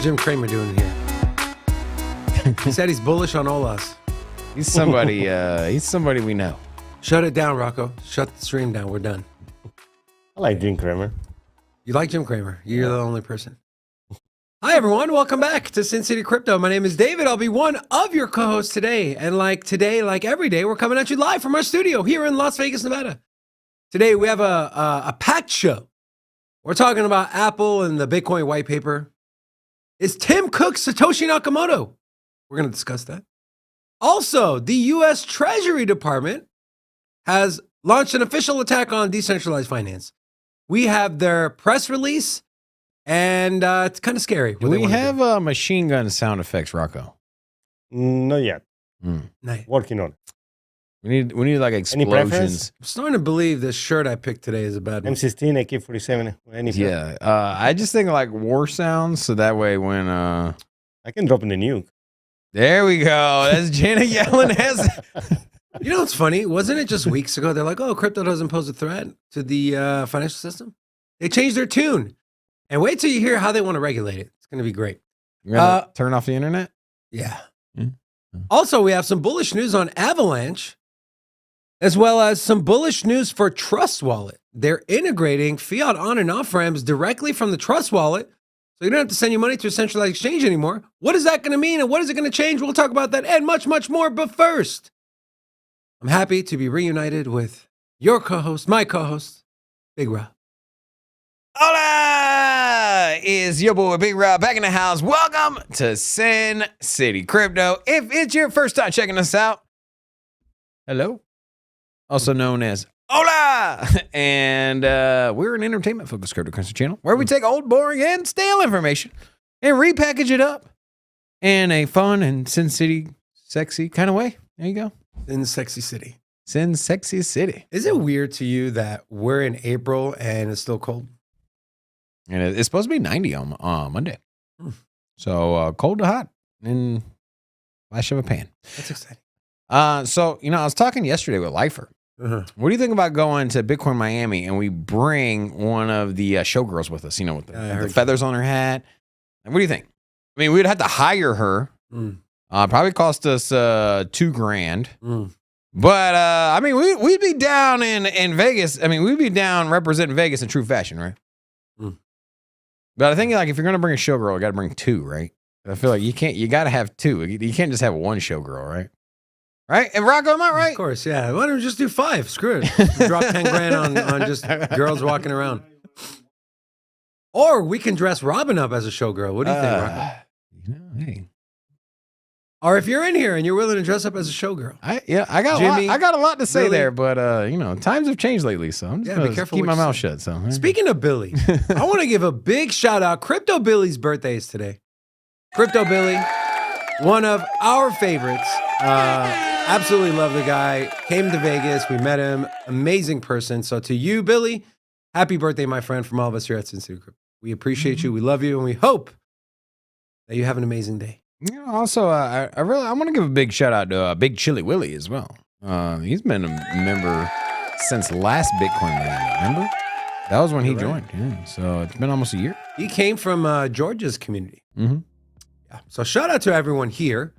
Jim Cramer doing here? He said he's bullish on Olas. He's somebody. He's somebody we know. Shut it down, Rocco. Shut the stream down. We're done. I like Jim Cramer. You like Jim Cramer? You're the only person. Hi, everyone. Welcome back to Sin City Crypto. My name is David. I'll be one of your co-hosts today. And like today, like every day, we're coming at you live from our studio here in Las Vegas, Nevada. Today, we have a packed show. We're talking about Apple and the Bitcoin white paper. Is Tim Cook's Satoshi Nakamoto? We're going to discuss that. Also, the U.S. Treasury Department has launched an official attack on decentralized finance. We have their press release, and it's kind of scary. Do we have machine gun sound effects, Rocco? Not yet. Nice. Working on it. We need like explosions. I'm starting to believe this shirt I picked today is a bad one. M16, AK-47, anything. Yeah. I just think like war sounds, so that way when I can drop in the nuke. there we go. That's Janet Yellen has. You know what's funny? Wasn't it just weeks ago? They're like, oh, crypto doesn't pose a threat to the financial system. They changed their tune. And wait till you hear how they want to regulate it. It's going to be great. You're gonna turn off the internet? Yeah. Mm-hmm. Also, we have some bullish news on Avalanche, as well as some bullish news for Trust Wallet. They're integrating fiat on and off ramps directly from the Trust Wallet, so you don't have to send your money to a centralized exchange anymore. What is that going to mean, and what is it going to change? We'll talk about that and much, much more. But first, I'm happy to be reunited with your co-host, my co-host, Big Rob. Hola! Is your boy Big Rob back in the house. Welcome to Sin City Crypto. If it's your first time checking us out, hello. Also known as Hola! And we're an entertainment-focused cryptocurrency channel where we take old, boring, and stale information and repackage it up in a fun and Sin City sexy kind of way. There you go. In Sexy City. Sin Sexy City. Is it weird to you that we're in April and it's still cold? And it's supposed to be 90 on Monday. So cold to hot in flash of a pan. That's exciting. So, I was talking yesterday with Lifer. Uh-huh. What do you think about going to Bitcoin Miami and we bring one of the showgirls with us, with the feathers on her hat? And what do you think? I mean, we'd have to hire her. Probably cost us $2,000. But, I mean, we'd be down in Vegas. I mean, we'd be down representing Vegas in true fashion, right? But I think like if you're going to bring a showgirl, you got to bring two, right? I feel like you got to have two. You can't just have one showgirl, right? Right? And Rocco, am I right? Of course, yeah. Why don't we just do 5? Screw it. Drop 10 grand on just girls walking around. Or we can dress Robin up as a showgirl. What do you think, Rocco? Hey. Or if you're in here and you're willing to dress up as a showgirl. I got a lot to say there, but times have changed lately, so I'm just gonna keep my mouth shut. So speaking of Billy, I want to give a big shout out. Crypto Billy's birthday is today. Crypto Billy, one of our favorites. Absolutely love the guy. Came to Vegas. We met him. Amazing person. So to you, Billy, happy birthday, my friend, from all of us here at Sin City Crypto. We appreciate you. We love you, and we hope that you have an amazing day. Also, I want to give a big shout out to Big Chili Willie as well. He's been a member since last Bitcoin Miami. Remember? That was when he joined. Yeah, so it's been almost a year. He came from Georgia's community. Yeah. So shout out to everyone here.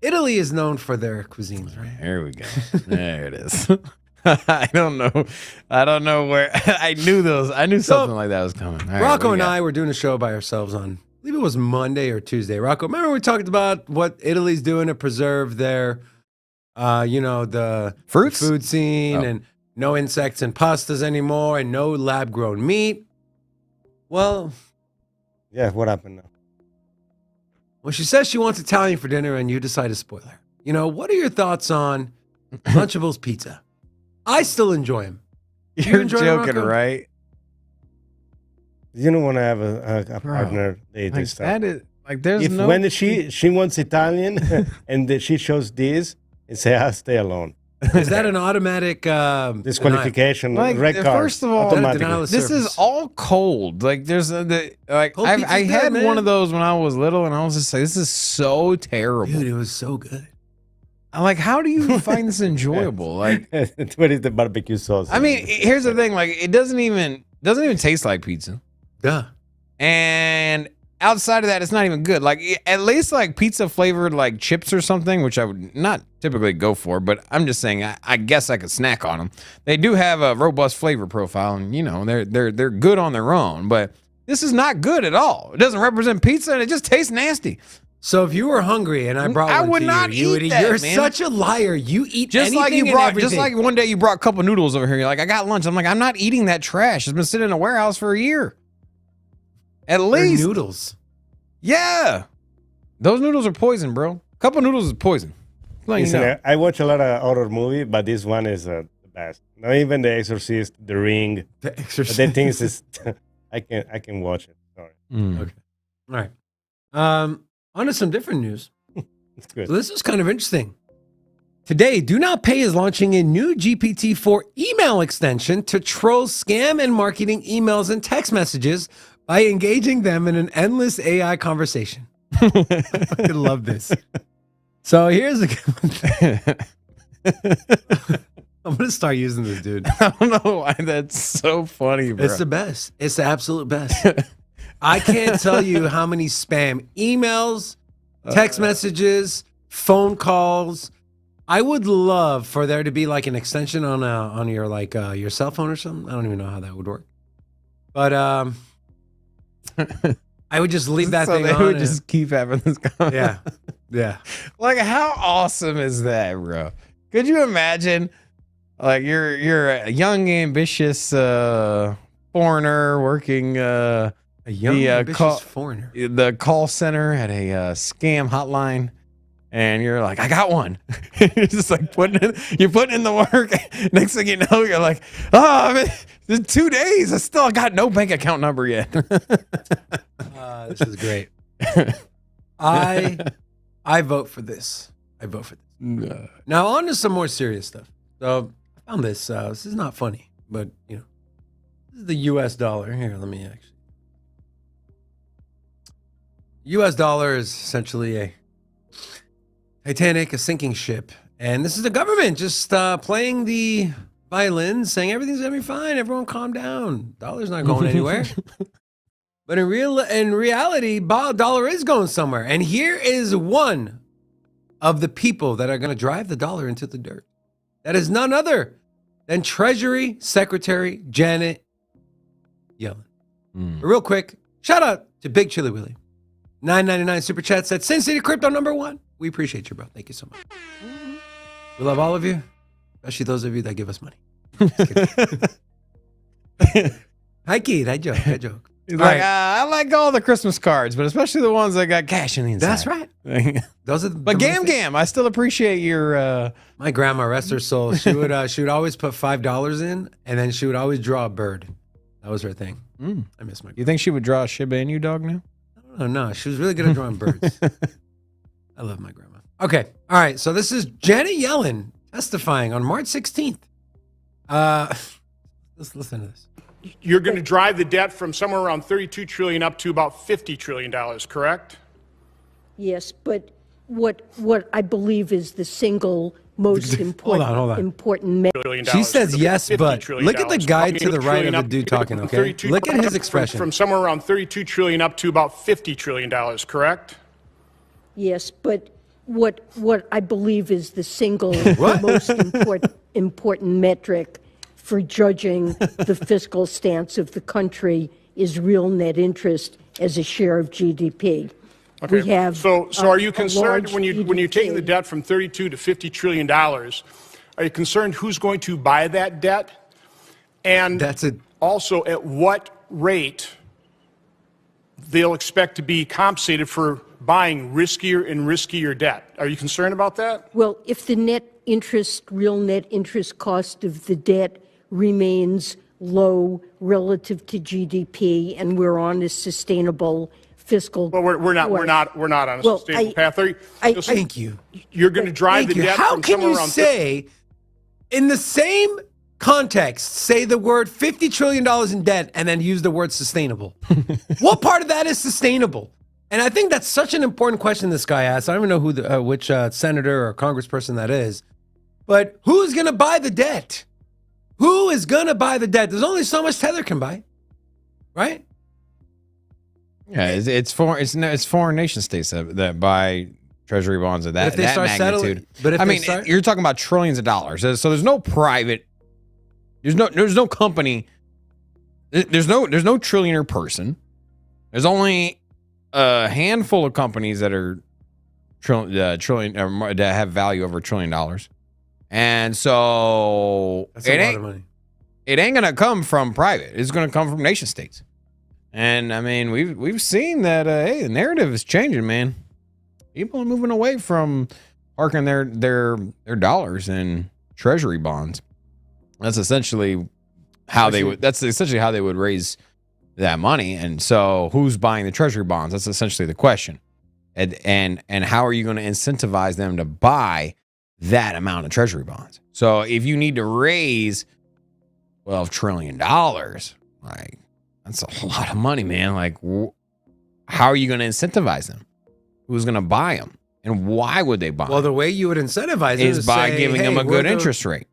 Italy is known for their cuisines, right? There we go. There it is. I don't know where I knew something like that was coming. All Rocco and I were doing a show by ourselves on, I believe it was Monday or Tuesday. Rocco, remember we talked about what Italy's doing to preserve their, the fruits, food scene, and no insects in pastas anymore, and no lab-grown meat. Well, yeah, what happened now? Well, she says she wants Italian for dinner, and you decide to spoil her. What are your thoughts on Lunchables Pizza? I still enjoy them. You're joking, right? You don't want to have a partner date this time. That is like when she wants Italian and she shows this and say, "I'll stay alone." Is that an automatic disqualification? Red card. First of all, this is all cold. Like there's I had one of those when I was little, and I was just like, "This is so terrible." Dude, it was so good. I'm like, how do you find this enjoyable? Like, what is the barbecue sauce? I mean, here's the thing. Like, it doesn't even Doesn't even taste like pizza. Duh. And outside of that, it's not even good. Like at least like pizza flavored like chips or something, which I would not typically go for, but I'm just saying I guess I could snack on them. They do have a robust flavor profile, and you know they're good on their own. But this is not good at all. It doesn't represent pizza, and it just tastes nasty. So if you were hungry and I brought one would to not you, eat that, you're man. such a liar. You eat Just like anything you brought, and everything. just like one day you brought a couple noodles over here. You're like, I got lunch. I'm like, I'm not eating that trash. It's been sitting in a warehouse for a year. At They're least noodles. Yeah, those noodles are poison, bro. A couple noodles is poison. Listen, I watch a lot of horror movie, but this one is the best. Not even The Exorcist, The Ring. The Exorcist. But then things is, I can watch it. Sorry, Okay. All right. On to some different news. it's good. So this is kind of interesting. Today, Do Not Pay is launching a new GPT-4 email extension to troll scam and marketing emails and text messages by engaging them in an endless AI conversation. I fucking love this. So here's the I'm going to start using this, dude. I don't know why that's so funny, bro. It's the best. It's the absolute best. I can't tell you how many spam emails, text messages, phone calls. I would love for there to be like an extension on your like your cell phone or something. I don't even know how that would work. But I would just leave that so thing they on. would just keep having this conversation. Yeah. Like, how awesome is that, bro? Could you imagine, like, you're a young, ambitious foreigner working A young, ambitious foreigner. the call center at a scam hotline, and you're like, I got one. You're just like putting in the work. Next thing you know, you're like, it's 2 days. I still got no bank account number yet. This is great. I vote for this. I vote for this. Now on to some more serious stuff. So I found this. This is not funny, but you know, this is the U.S. dollar. Here, let me actually. U.S. dollar is essentially a Titanic, a sinking ship, and this is the government just playing the violin, saying everything's gonna be fine. Everyone, calm down. Dollar's not going anywhere. But in reality, dollar is going somewhere. And here is one of the people that are going to drive the dollar into the dirt. That is none other than Treasury Secretary Janet Yellen. But real quick, shout out to Big Chili Willie. $9.99 super chat said, Sin City Crypto #1. We appreciate you, bro. Thank you so much. We love all of you, especially those of you that give us money. Hi, Keith. I joke. He's like, I like all the Christmas cards, but especially the ones that got cash in the inside. That's right. Those are but Gam, I still appreciate your. My grandma, rest her soul, she would always put $5 in, and then she would always draw a bird. That was her thing. I miss my. You think she would draw a Shiba Inu dog now? Oh no, she was really good at drawing birds. I love my grandma. Okay, all right. So this is Janet Yellen testifying on March 16th. Let's listen to this. You're going to drive the debt from somewhere around $32 trillion up to about $50 trillion, correct? Yes, but what I believe is the single most important Hold on. important She says yes, but look at the guy to the right of the dude talking, okay? Look at his expression. From somewhere around $32 trillion up to about $50 trillion, correct? Yes, but what I believe is the single most important metric for judging the fiscal stance of the country is real net interest as a share of GDP. Okay. We have so are you concerned when GDP. you're taking the debt from $32 to $50 trillion? Are you concerned who's going to buy that debt? And That's it. Also, at what rate they'll expect to be compensated for buying riskier and riskier debt? Are you concerned about that? Well, if the real net interest cost of the debt remains low relative to GDP, and we're on a sustainable fiscal. Well, we're not on a sustainable path. Thank you. You're going to drive the debt How from can somewhere you around say, in the same context, say the word $50 trillion in debt and then use the word sustainable? What part of that is sustainable? And I think that's such an important question this guy asked. I don't even know who which senator or congressperson that is. But who's going to buy the debt? Who is going to buy the debt? There's only so much Tether can buy. right? Yeah, it's foreign nation states that buy Treasury bonds of that magnitude. Settling, but if I they mean, start, you're talking about trillions of dollars. So there's no private. There's no company. There's no trillionaire person. There's only a handful of companies that are trillion that have value over $1 trillion, and so that's a lot of money. It ain't gonna come from private. It's gonna come from nation states. And I mean, we've seen that. Hey, the narrative is changing, man. People are moving away from parking their dollars in Treasury bonds. That's essentially how they would. That's essentially how they would raise that money. And so, who's buying the Treasury bonds? That's essentially the question. And how are you going to incentivize them to buy that amount of Treasury bonds? So, if you need to raise $12 trillion, like that's a lot of money, man. Like, how are you going to incentivize them? Who's going to buy them? And why would they buy them? Well, the way you would incentivize them is by giving them a good interest rate.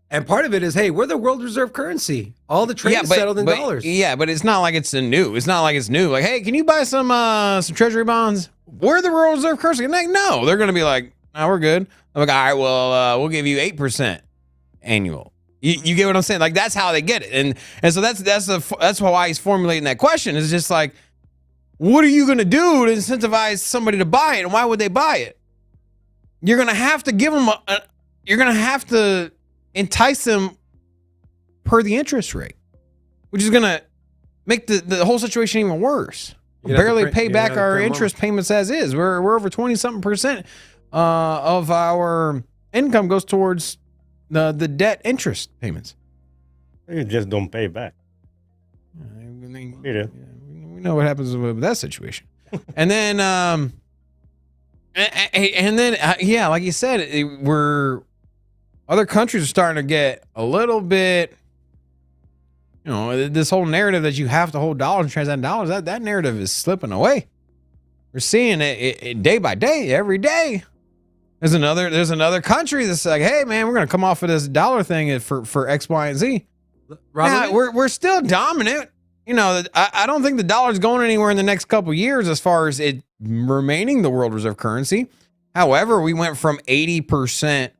And part of it is, hey, we're the world reserve currency. All the trade is settled in dollars. Yeah, but it's not like it's new. It's not like it's new. Like, hey, can you buy some Treasury bonds? We're the world reserve currency. And like, no, they're going to be like, no, we're good. I'm like, all right, well, we'll give you 8% annual. You get what I'm saying? Like, that's how they get it. And so that's why he's formulating that question. It's just like, what are you going to do to incentivize somebody to buy it? And why would they buy it? You're going to have to give them you're going to have to entice them per the interest rate, which is going to make the whole situation even worse. We barely pay back our interest payments as is. We're over 20-something% of our income goes towards the debt interest payments. You just don't pay back. We know what happens with that situation. And then, like you said, other countries are starting to get a little bit, this whole narrative that you have to hold dollars and transact dollars, that narrative is slipping away. We're seeing it day by day, every day. There's another country that's like, hey man, we're gonna come off of this dollar thing for X, Y, and Z. Now, we're still dominant. I don't think the dollar's going anywhere in the next couple of years as far as it remaining the world reserve currency. However, we went from 80%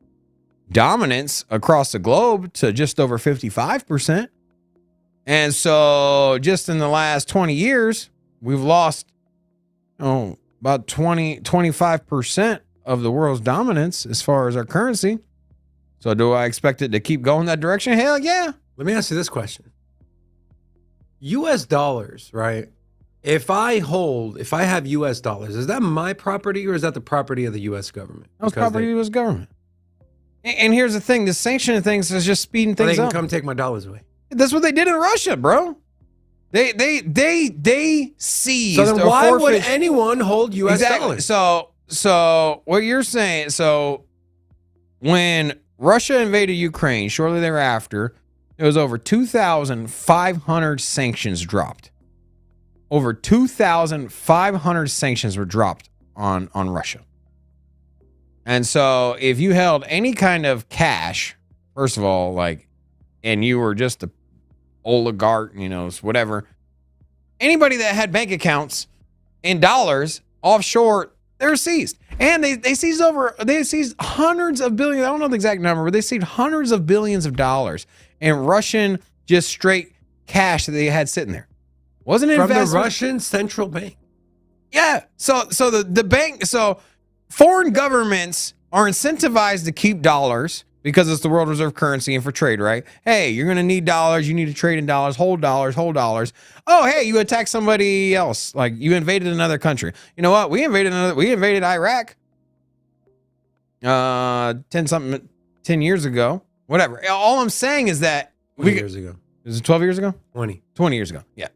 dominance across the globe to just over 55%. And so just in the last 20 years, we've lost about 25% of the world's dominance as far as our currency. So do I expect it to keep going that direction? Hell yeah. Let me ask you this question. US dollars, right? If I have US dollars, is that my property or is that the property of the US government? That's property of the US government. And here's the thing, the sanction things is just speeding things up. They can come take my dollars away. That's what they did in Russia, bro. They seized. So then why would anyone hold US dollars? So what you're saying, so when Russia invaded Ukraine, shortly thereafter, there was over 2,500 sanctions dropped. Over 2,500 sanctions were dropped on Russia. And so if you held any kind of cash, first of all, and you were just a oligarch, whatever, anybody that had bank accounts in dollars offshore, they were seized. And they seized hundreds of billions. I don't know the exact number, but they seized hundreds of billions of dollars in Russian, just straight cash that they had sitting there. Wasn't it from the Russian central bank? Yeah. So the bank, so foreign governments are incentivized to keep dollars because it's the world reserve currency and for trade, right? Hey, you're going to need dollars. You need to trade in dollars, hold dollars, hold dollars. Oh, hey, you attack somebody else. Like you invaded another country. You know what? We invaded Iraq 10 years ago. Whatever. All I'm saying is that 20 years ago. Was it 12 years ago? 20 years ago. Yeah.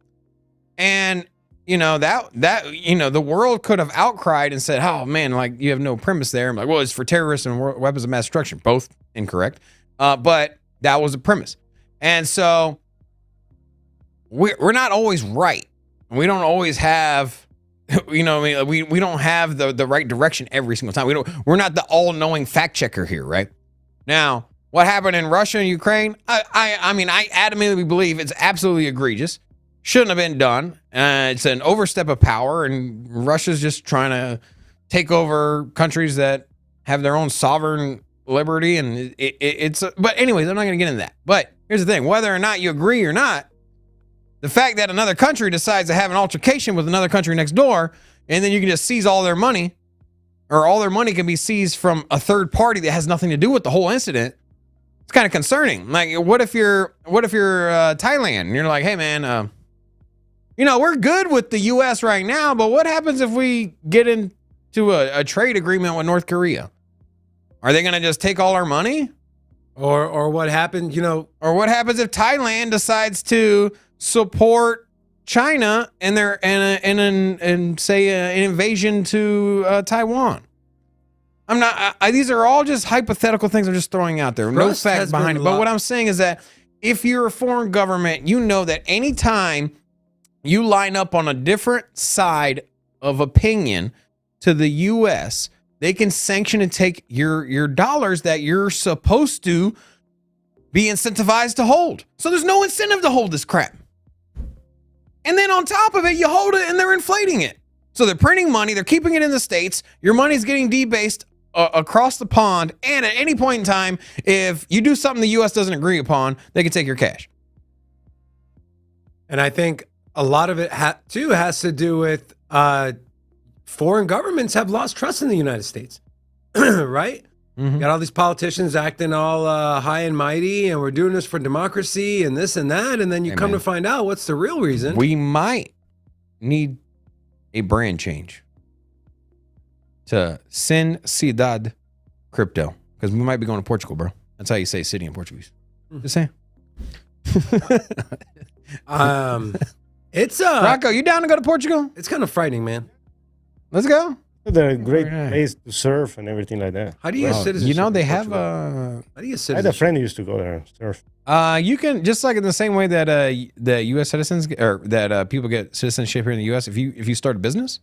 And the world could have outcried and said, oh man, like you have no premise there. I'm like, well, it's for terrorists and weapons of mass destruction. Both incorrect. But that was the premise. And so we're not always right. We don't always have, we don't have the right direction every single time. We're not the all-knowing fact checker here, right? Now, what happened in Russia and Ukraine, I mean, I adamantly believe it's absolutely egregious. Shouldn't have been done. It's an overstep of power, and Russia's just trying to take over countries that have their own sovereign liberty. And but anyways, I'm not going to get into that. But here's the thing: whether or not you agree or not, the fact that another country decides to have an altercation with another country next door, and then you can just seize all their money, or all their money can be seized from a third party that has nothing to do with the whole incident. It's kind of concerning. Like, what if you're Thailand and you're like, hey man, we're good with the U.S. right now, but what happens if we get into a trade agreement with North Korea? Are they going to just take all our money? Or what happened, Or what happens if Thailand decides to support China and say an invasion to Taiwan? I'm not. These are all just hypothetical things I'm just throwing out there. No fact behind it. But what I'm saying is that if you're a foreign government, you know that anytime you line up on a different side of opinion to the U.S., they can sanction and take your dollars that you're supposed to be incentivized to hold. So there's no incentive to hold this crap. And then on top of it, you hold it and they're inflating it. So they're printing money. They're keeping it in the States. Your money's getting debased across the pond. And at any point in time, if you do something the U.S. doesn't agree upon, they can take your cash. And I think a lot of it too has to do with foreign governments have lost trust in the United States, right? Mm-hmm. Got all these politicians acting all high and mighty, and we're doing this for democracy and this and that. And then you come to find out what's the real reason. We might need a brand change to Sin Ciudad Crypto, because we might be going to Portugal, bro. That's how you say city in Portuguese. Just saying. It's Rocco, you down to go to Portugal? It's kind of frightening, man. Let's go. They're a great place to surf and everything like that. How do you get citizenship? You know, they in have Portugal? How do you get I had a citizenship? friend who used to go there and surf. you can, just like in the same way that the U.S. citizens or that people get citizenship here in the U.S. If you start a business,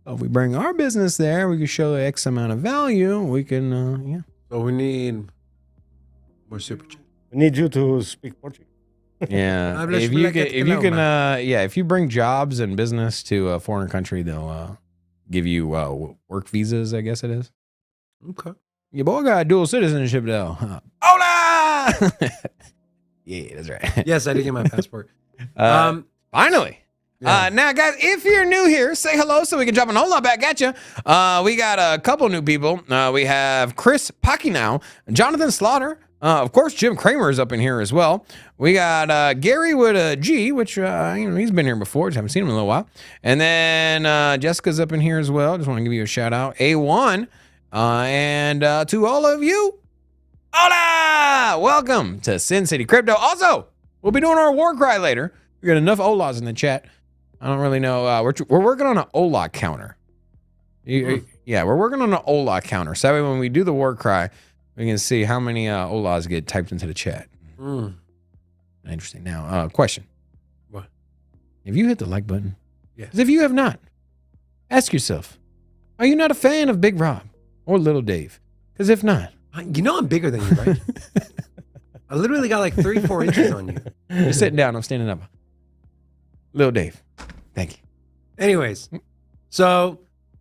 if we bring our business there, we can show X amount of value. We can, So we need more super chat. We need you to speak Portuguese. yeah. If you bring jobs and business to a foreign country, they'll give you work visas, I guess it is. Okay. Your boy got dual citizenship though. Hola! Yeah, that's right. Yes, I did get my passport. Finally. Yeah. Now, guys, if you're new here, say hello so we can drop an hola back at you. We got a couple new people. We have Chris Pacinow, Jonathan Slaughter. Of course, Jim Kramer is up in here as well. We got Gary with a G, which he's been here before. Just haven't seen him in a little while. And then Jessica's up in here as well. Just want to give you a shout out. A1. And to all of you, hola! Welcome to Sin City Crypto. Also, we'll be doing our war cry later. We got enough holas in the chat. I don't really know. We're working on an hola counter. Yeah, we're working on an hola counter. So that way when we do the war cry, we can see how many holas get typed into the chat. Interesting. Now, question. What? Have you hit the like button? Yes. 'Cause if you have not, ask yourself, are you not a fan of Big Rob or Little Dave? Because if not, You know I'm bigger than you, right? I literally got like 3-4 inches on you. you're sitting down, I'm standing up. Little Dave, thank you. Anyways, so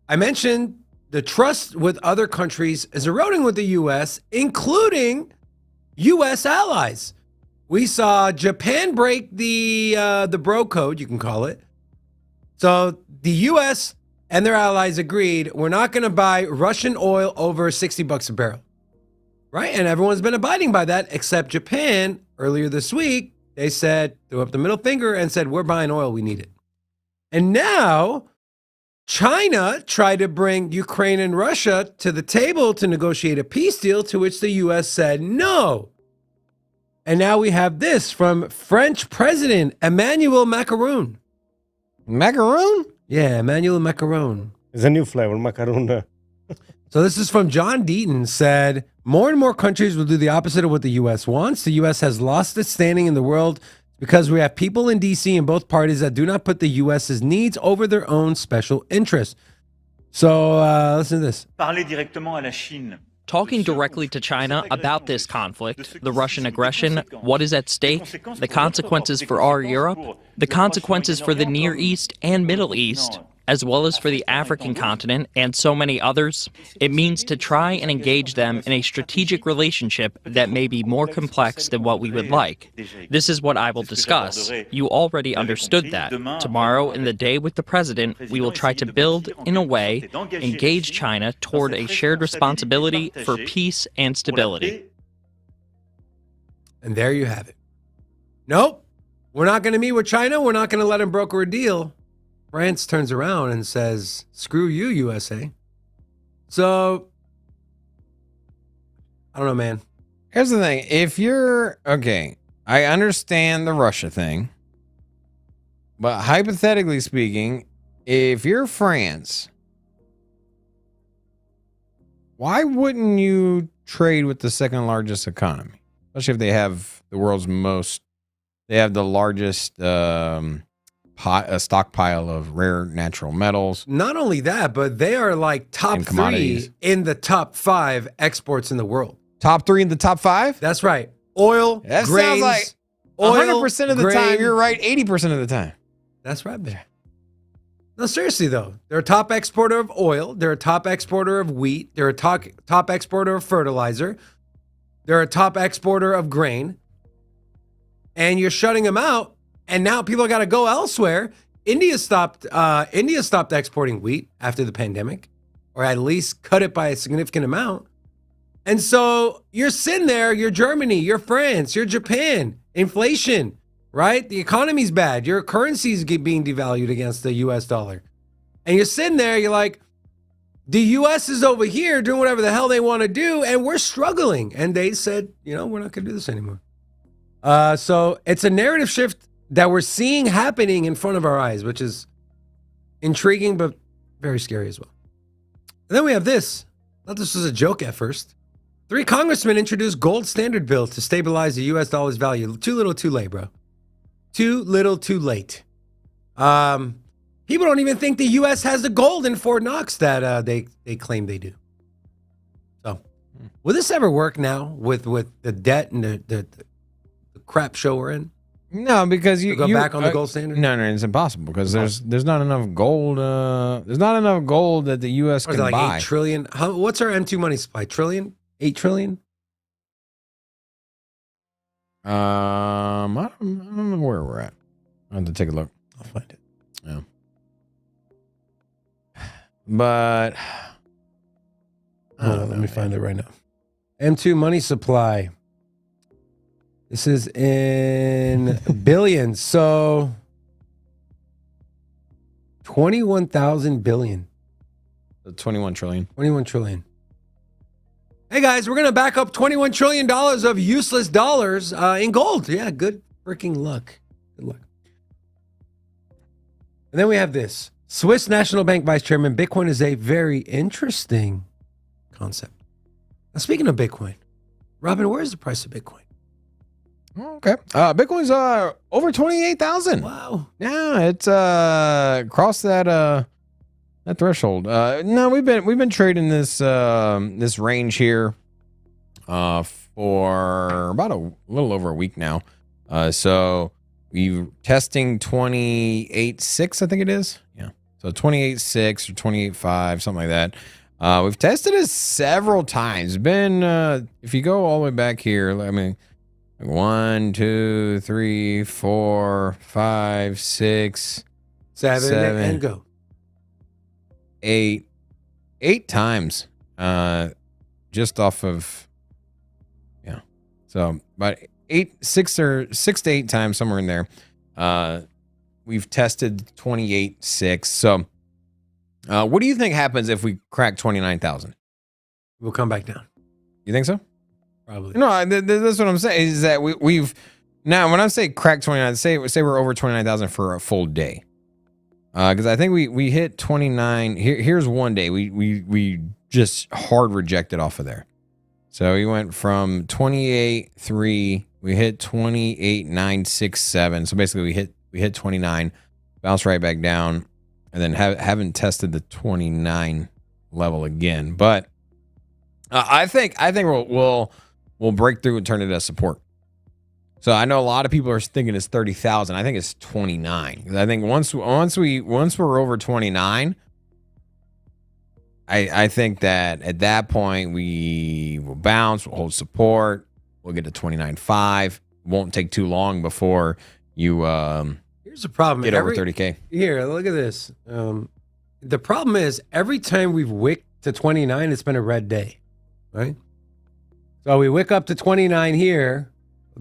I mentioned the trust with other countries is eroding with the U.S., including U.S. allies. We saw Japan break the bro code, you can call it. So the U.S. and their allies agreed we're not going to buy Russian oil over $60 a barrel, right? And everyone's been abiding by that except Japan. Earlier this week, they said, threw up the middle finger and said, we're buying oil, we need it. And now China tried to bring Ukraine and Russia to the table to negotiate a peace deal, to which the U.S. said no. And now we have this from French President Emmanuel Macron. Macaroon? Yeah, Emmanuel Macron. It's a new flavor, macaron. So this is from John Deaton, said, more and more countries will do the opposite of what the U.S. wants. The U.S. has lost its standing in the world because we have people in D.C. in both parties that do not put the U.S.'s needs over their own special interests. So listen to this. Parler directement à la Chine talking directly to China about this conflict, the Russian aggression, what is at stake, the consequences for our Europe, the consequences for the Near East and Middle East, as well as for the African continent and so many others, it means to try and engage them in a strategic relationship that may be more complex than what we would like. This is what I will discuss. You already understood that. Tomorrow, in the day with the president, we will try to build, in a way, engage China toward a shared responsibility for peace and stability. And there you have it. Nope, we're not going to meet with China. We're not going to let them broker a deal. France turns around and says, screw you, USA. So, I don't know, man. Here's the thing. If you're, okay, I understand the Russia thing, but hypothetically speaking, if you're France, why wouldn't you trade with the second largest economy? Especially if they have the world's most, they have the largest a stockpile of rare natural metals. Not only that, but they are like top 3 in the top 5 exports in the world. Top 3 in the top 5? That's right. Oil, that grains, sounds like 100% of the time. You're right 80% of the time. That's right, man. No, seriously though. They're a top exporter of oil. They're a top exporter of wheat. They're a top exporter of fertilizer. They're a top exporter of grain. And you're shutting them out. And now people got to go elsewhere. India stopped exporting wheat after the pandemic, or at least cut it by a significant amount. And so you're sitting there, you're Germany, you're France, you're Japan, inflation, right? The economy's bad. Your currency's being devalued against the US dollar. And you're sitting there, you're like, the US is over here doing whatever the hell they want to do, and we're struggling. And they said, we're not going to do this anymore. So it's a narrative shift that we're seeing happening in front of our eyes, which is intriguing, but very scary as well. And then we have this. I thought this was a joke at first. 3 congressmen introduced gold standard bill to stabilize the U.S. dollar's value. Too little, too late, bro. Too little, too late. People don't even think the U.S. has the gold in Fort Knox that they claim they do. So, will this ever work now with the debt and the crap show we're in? No, because you go back on the gold standard. No, it's impossible because there's not enough gold. There's not enough gold that the U.S. can like buy. 8 trillion. What's our M2 money supply? Trillion? 8 trillion? I don't know where we're at. I have to take a look. I'll find it. Yeah, but let me find it right now. M2 money supply. This is in billions. So 21,000 billion. 21 trillion. 21 trillion. Hey guys, we're going to back up $21 trillion of useless dollars in gold. Yeah, good freaking luck. Good luck. And then we have this. Swiss National Bank Vice Chairman, Bitcoin is a very interesting concept. Now, speaking of Bitcoin, Robin, where is the price of Bitcoin? Okay. Bitcoin's over 28,000. Wow. Yeah, it's crossed that threshold. No, we've been trading this this range here for about a little over a week now. So we're testing 28.6, I think it is. Yeah. So 28.6 or 28.5, something like that. We've tested it several times. Been if you go all the way back here, I mean, 1, 2, 3, 4, 5, 6, 7, and go. 8 times. Just off of, yeah. So about 6 to 8 times, somewhere in there. We've tested 28.6. So what do you think happens if we crack 29,000? We'll come back down. You think so? Probably. No, that's what I'm saying is that we've now when I say crack 29, say we're over 29,000 for a full day. Because I think we hit 29. Here's one day we just hard rejected off of there. So we went from 28.3, we hit 28.967. So basically we hit 29, bounced right back down, and then haven't tested the 29 level again. But I think we'll break through and turn it as support. So I know a lot of people are thinking it's 30,000. I think it's 29. I think once we're over 29, I think that at that point we will bounce, we'll hold support, we'll get to 29.5. Won't take too long before you here's the problem. Get over 30K. Here, look at this. The problem is every time we've wicked to 29, it's been a red day, right? So we wick up to 29 here.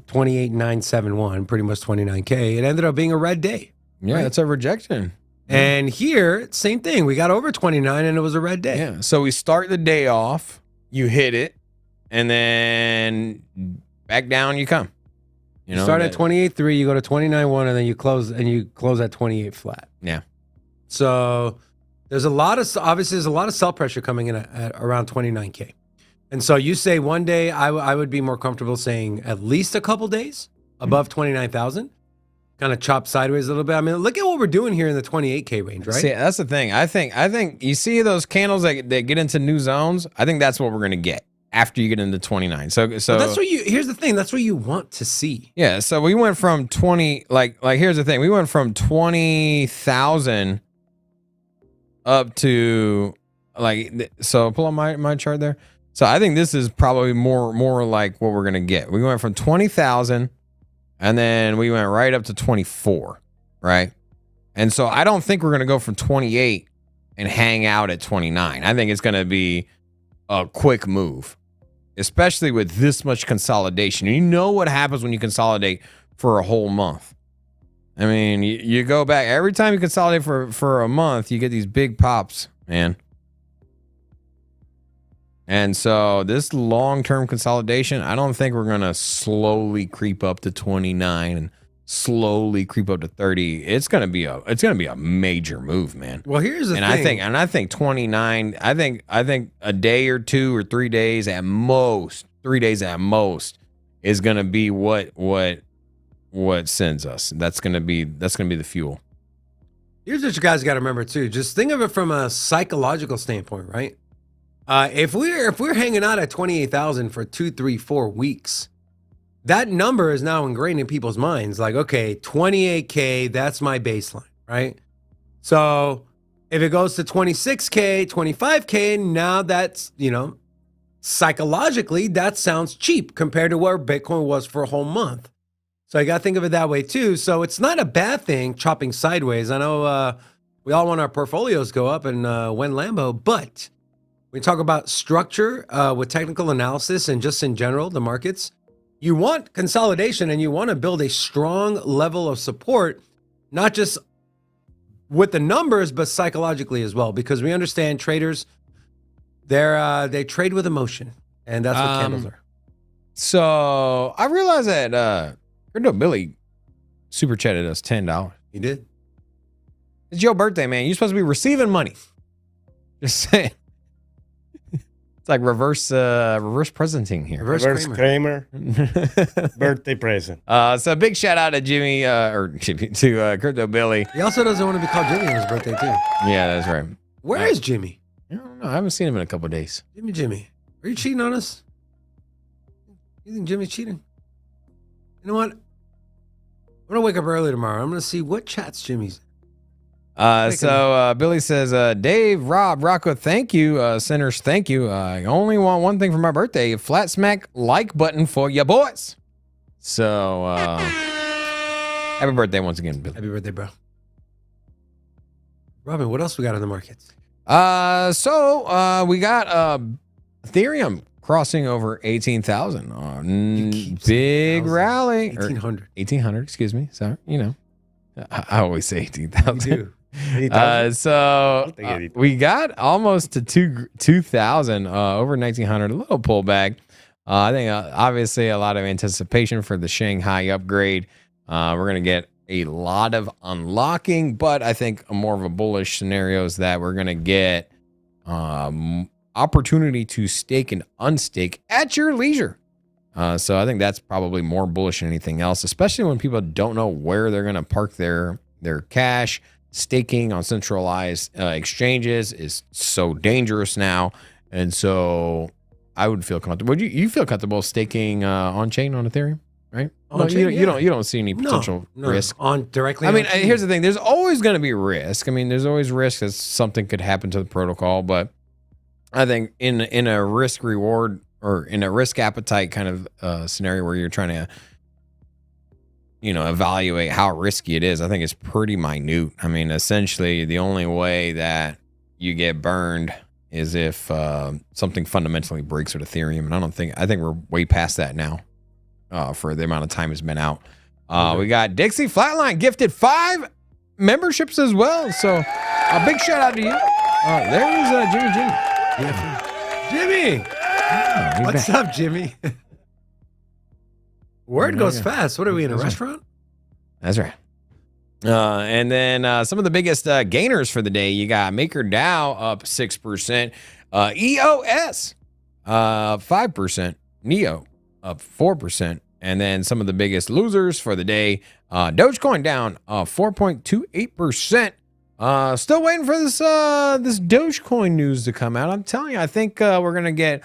28,971, pretty much 29K. It ended up being a red day. Yeah, right? It's a rejection. And here, same thing. We got over 29 and it was a red day. Yeah. So we start the day off, you hit it, and then back down you come. You start at 28.3, you go to 29.1, and then you close at 28 flat. Yeah. So there's a lot of sell pressure coming in at around 29K. And so you say one day, I would be more comfortable saying at least a couple days above 29,000, kind of chop sideways a little bit. I mean, look at what we're doing here in the 28K range, right? See, that's the thing. I think you see those candles that get into new zones. I think that's what we're gonna get after you get into 29. So that's what here's the thing. That's what you want to see. Yeah. So we went from 20. Like here's the thing. We went from 20,000 up to so pull up my chart there. So I think this is probably more like what we're gonna get. We went from 20,000, and then we went right up to 24, right? And so I don't think we're gonna go from 28 and hang out at 29. I think it's gonna be a quick move, especially with this much consolidation. You know what happens when you consolidate for a whole month. I mean, you go back every time you consolidate for a month, you get these big pops, man. And so this long-term consolidation, I don't think we're going to slowly creep up to 29 and slowly creep up to 30. It's going to be a major move, man. Well, here's the thing. I think 29, I think a day or 2 or 3 days at most, 3 days at most is going to be what sends us. That's going to be the fuel. Here's what you guys got to remember too. Just think of it from a psychological standpoint, right? If we're hanging out at 28,000 for 2, 3, 4 weeks, that number is now ingrained in people's minds. Like, okay, 28K, that's my baseline, right? So if it goes to 26K, 25K, now that's, psychologically, that sounds cheap compared to where Bitcoin was for a whole month. So you got to think of it that way too. So it's not a bad thing chopping sideways. I know we all want our portfolios to go up and win Lambo, but we talk about structure with technical analysis and just in general, the markets. You want consolidation and you want to build a strong level of support, not just with the numbers, but psychologically as well, because we understand traders, they trade with emotion, and that's what candles are. So I realized that Crypto Billy super chatted us $10. He did. It's your birthday, man. You're supposed to be receiving money. Just saying. It's like reverse presenting here. Reverse Kramer. Birthday present. So big shout out to Jimmy to Crypto Billy. He also doesn't want to be called Jimmy on his birthday too. Yeah, that's right. Where is Jimmy? I don't know. I haven't seen him in a couple of days. Jimmy. Are you cheating on us? You think Jimmy's cheating? You know what? I'm going to wake up early tomorrow. I'm going to see what chats Jimmy's in. So Billy says, Dave, Rob, Rocco, thank you. Sinners, thank you. I only want one thing for my birthday, a flat smack like button for ya boys. So happy birthday once again, Billy. Happy birthday, bro. Robin, what else we got in the markets? So we got Ethereum crossing over 18,000. Big rally. 1,800. 1,800, excuse me. Sorry, I always say 18,000. You do. So we got almost to 2,000, over 1,900, a little pullback. I think obviously a lot of anticipation for the Shanghai upgrade. We're going to get a lot of unlocking, but I think more of a bullish scenario is that we're going to get opportunity to stake and unstake at your leisure. So I think that's probably more bullish than anything else, especially when people don't know where they're going to park their cash. Staking on centralized exchanges is so dangerous now. And so I would feel comfortable. Would you feel comfortable staking on chain on Ethereum, right? On-chain, You don't see any potential no, risk on directly. I mean, on-chain. here's the thing. There's always going to be risk. I mean, there's always risk that something could happen to the protocol. But I think in a risk reward or in a risk appetite kind of scenario where you're trying to, evaluate how risky it is, I think it's pretty minute. I mean, essentially, the only way that you get burned is if something fundamentally breaks with Ethereum. And I think we're way past that now for the amount of time it's been out. We got Dixie Flatline gifted 5 memberships as well. So a big shout out to you. There's Jimmy. Jimmy, what's up, Jimmy? Word goes fast. What are we in a restaurant? That's right. And then some of the biggest gainers for the day, you got MakerDAO up 6%, EOS 5%, Neo up 4%. And then some of the biggest losers for the day, Dogecoin down 4.28%. Still waiting for this Dogecoin news to come out. I'm telling you, I think we're gonna get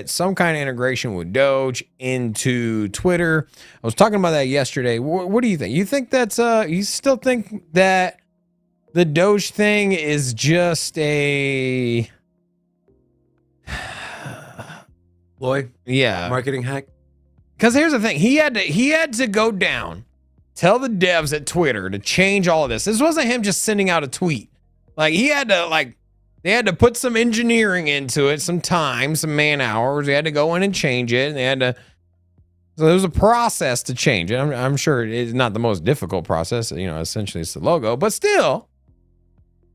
some kind of integration with Doge into Twitter. I was talking about that yesterday. What do you think? You think that's you still think that the Doge thing is just a Lloyd? Yeah, Marketing hack? Because here's the thing. He had to go down, tell the devs at Twitter to change all of this. This wasn't him just sending out a tweet. Like they had to put some engineering into it, some time, some man hours. They had to go in and change it. And so there was a process to change it. I'm sure it's not the most difficult process. Essentially it's the logo, but still,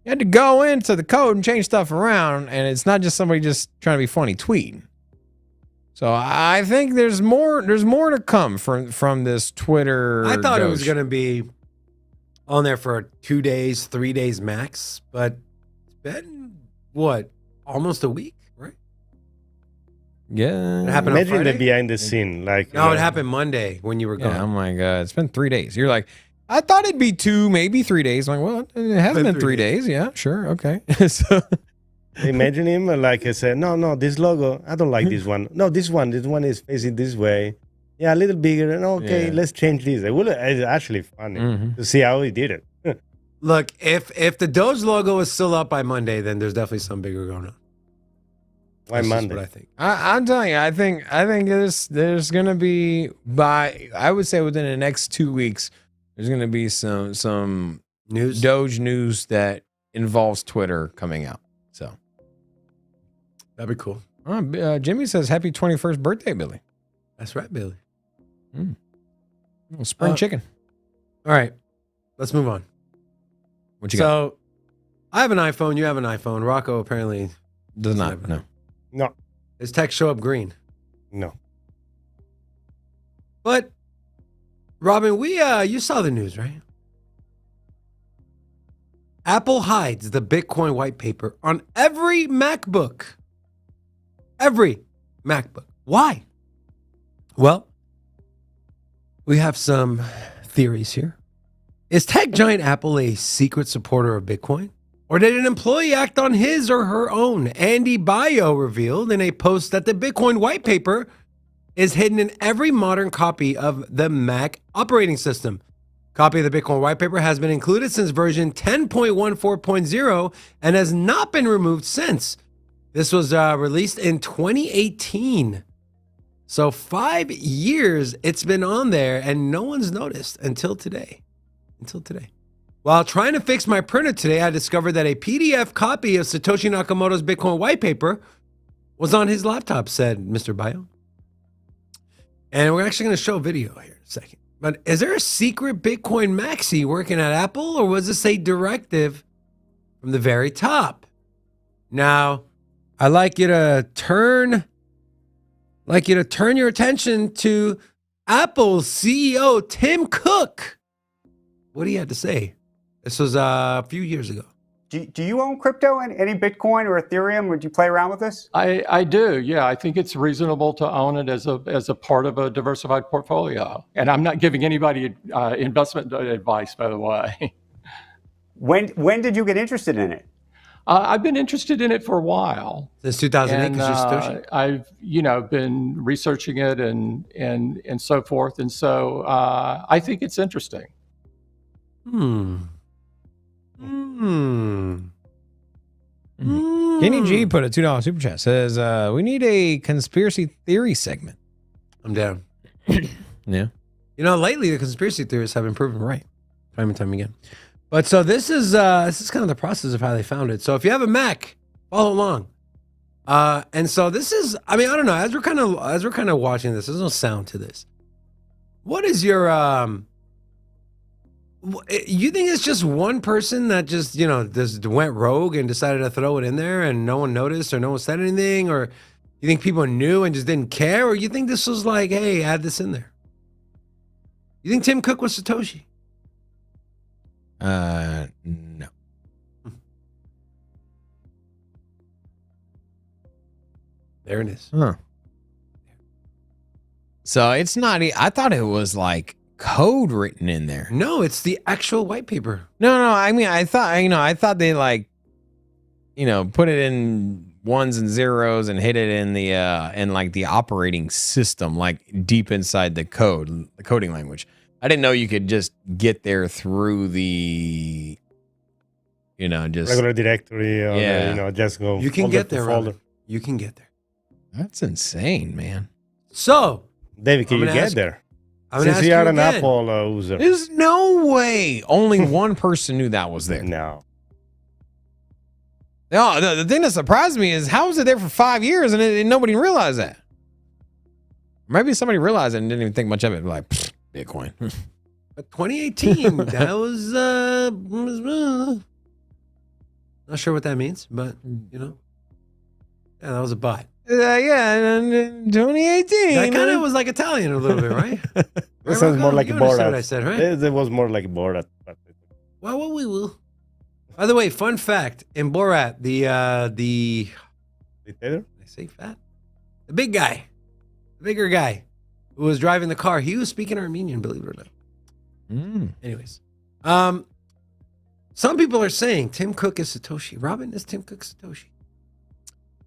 you had to go into the code and change stuff around. And it's not just somebody just trying to be funny tweeting. So I think there's more to come from this Twitter. I thought Doge. it was going to be on there for 2 days, 3 days max, but it's been almost a week, right? Yeah. It happened on Imagine Friday? the behind the scene. Like No, it happened Monday when you were gone. Yeah, I'm like, it's been 3 days. You're like, I thought it'd be 2, maybe 3 days. I'm like, well, it hasn't been 3 days. Yeah, sure, okay. So imagine him like I said, no, this logo, I don't like this one. No, this one is facing this way. Yeah, a little bigger. And okay, let's change this. It's actually funny to see how he did it. Look, if the Doge logo is still up by Monday, then there's definitely something bigger going on. Why That's just Monday? what I think. I'm telling you, I think there's gonna be I would say within the next 2 weeks, there's gonna be some News? Doge news that involves Twitter coming out. So That'd be cool. Jimmy says happy 21st birthday, Billy. That's right, Billy. Spring chicken. All right, let's move on. What you got? So, I have an iPhone. You have an iPhone. Rocco apparently Does not. No. No, his text show up green. no. But Robin, you saw the news, right? Apple hides the Bitcoin white paper on every MacBook. Every MacBook. Why? Well, we have some theories here. Is tech giant Apple a secret supporter of Bitcoin? Or did an employee act on his or her own? Andy Baio revealed in a post that the Bitcoin white paper is hidden in every modern copy of the Mac operating system. Copy of the Bitcoin white paper has been included since version 10.14.0 and has not been removed since. This was released in 2018. So 5 years it's been on there and no one's noticed until today. While trying to fix my printer today, I discovered that a PDF copy of Satoshi Nakamoto's Bitcoin white paper was on his laptop, said Mr. Baio. And we're actually going to show a video here in a second. But is there a secret Bitcoin maxi working at Apple, or was this a directive from the very top? Now, I'd like you to turn your attention to Apple's CEO, Tim Cook. What do you have to say? This was a few years ago. Do you own crypto, any Bitcoin or Ethereum? Would you play around with this? I do. Yeah, I think it's reasonable to own it as a part of a diversified portfolio. And I'm not giving anybody investment advice, by the way. When did you get interested in it? I've been interested in it for a while. Since 2008, And because you're Satoshi. I've been researching it and so forth, and so I think it's interesting. Kenny G put a $2 super chat. Says we need a conspiracy theory segment. I'm down. Yeah. You know, lately the conspiracy theorists have been proven right, time and time again. But so this is kind of the process of how they found it. So if you have a Mac, follow along. And so this is, I mean, I don't know. As we're kind of watching this, there's no sound to this. What is your you think it's just one person that just went rogue and decided to throw it in there and no one noticed or no one said anything, or you think people knew and just didn't care, or you think this was like, hey, add this in there? You think Tim Cook was Satoshi? No. There it is. Huh. So it's not. I thought it was like code written in there. No, it's the actual white paper. No. I mean, I thought they like, put it in ones and zeros and hit it in the in like the operating system, like deep inside the coding language. I didn't know you could just get there through the, just regular directory. Or just go. You can get there, Robert. You can get there. That's insane, man. So, David, can you get there? Since you are an Apple user. There's no way only one person knew that was there. No. No, the thing that surprised me is how was it there for 5 years and nobody realized that? Maybe somebody realized it and didn't even think much of it. Like, Bitcoin. But 2018, that was not sure what that means, but yeah, that was a bot. Yeah, 2018. That kind of was like Italian a little bit, right? It sounds more like a Borat. What I said, right? It was more like a Borat. Well, we will. By the way, fun fact: in Borat, the dictator? Did I say fat? The big guy, the bigger guy, who was driving the car. He was speaking Armenian, believe it or not. Anyways, some people are saying Tim Cook is Satoshi. Robin, is Tim Cook Satoshi?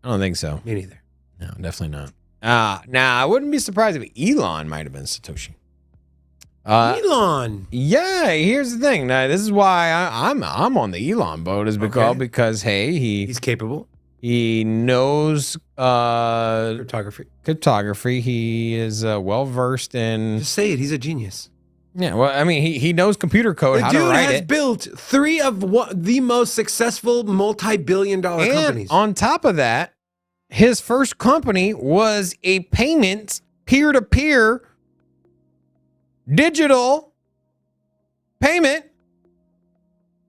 I don't think so. Me neither. No, definitely not. Now I wouldn't be surprised if Elon might have been Satoshi. Elon. Yeah, here's the thing. Now, this is why I'm on the Elon boat is because hey, he's capable. He knows cryptography. He is well versed in. Just say it. He's a genius. Yeah, well, I mean, he knows computer code, how to write it. The dude has built 3 of the most successful multi-billion-dollar companies. On top of that, his first company was a payment peer-to-peer digital payment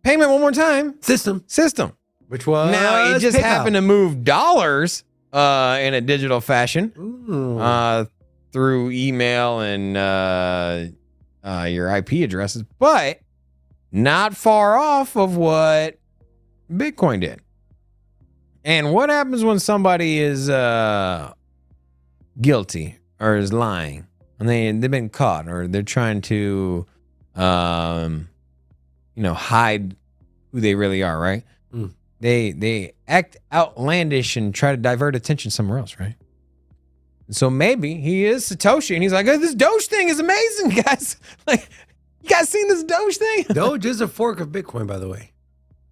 one more time system, which was now it just PayPal. happened to move dollars in a digital fashion through email and your IP addresses, but not far off of what Bitcoin did. And what happens when somebody is guilty or is lying and they've been caught or they're trying to hide who they really are, right? They act outlandish and try to divert attention somewhere else, right? So maybe he is Satoshi and he's like, oh, this Doge thing is amazing, guys. Like, you guys seen this Doge thing? Doge is a fork of Bitcoin, by the way.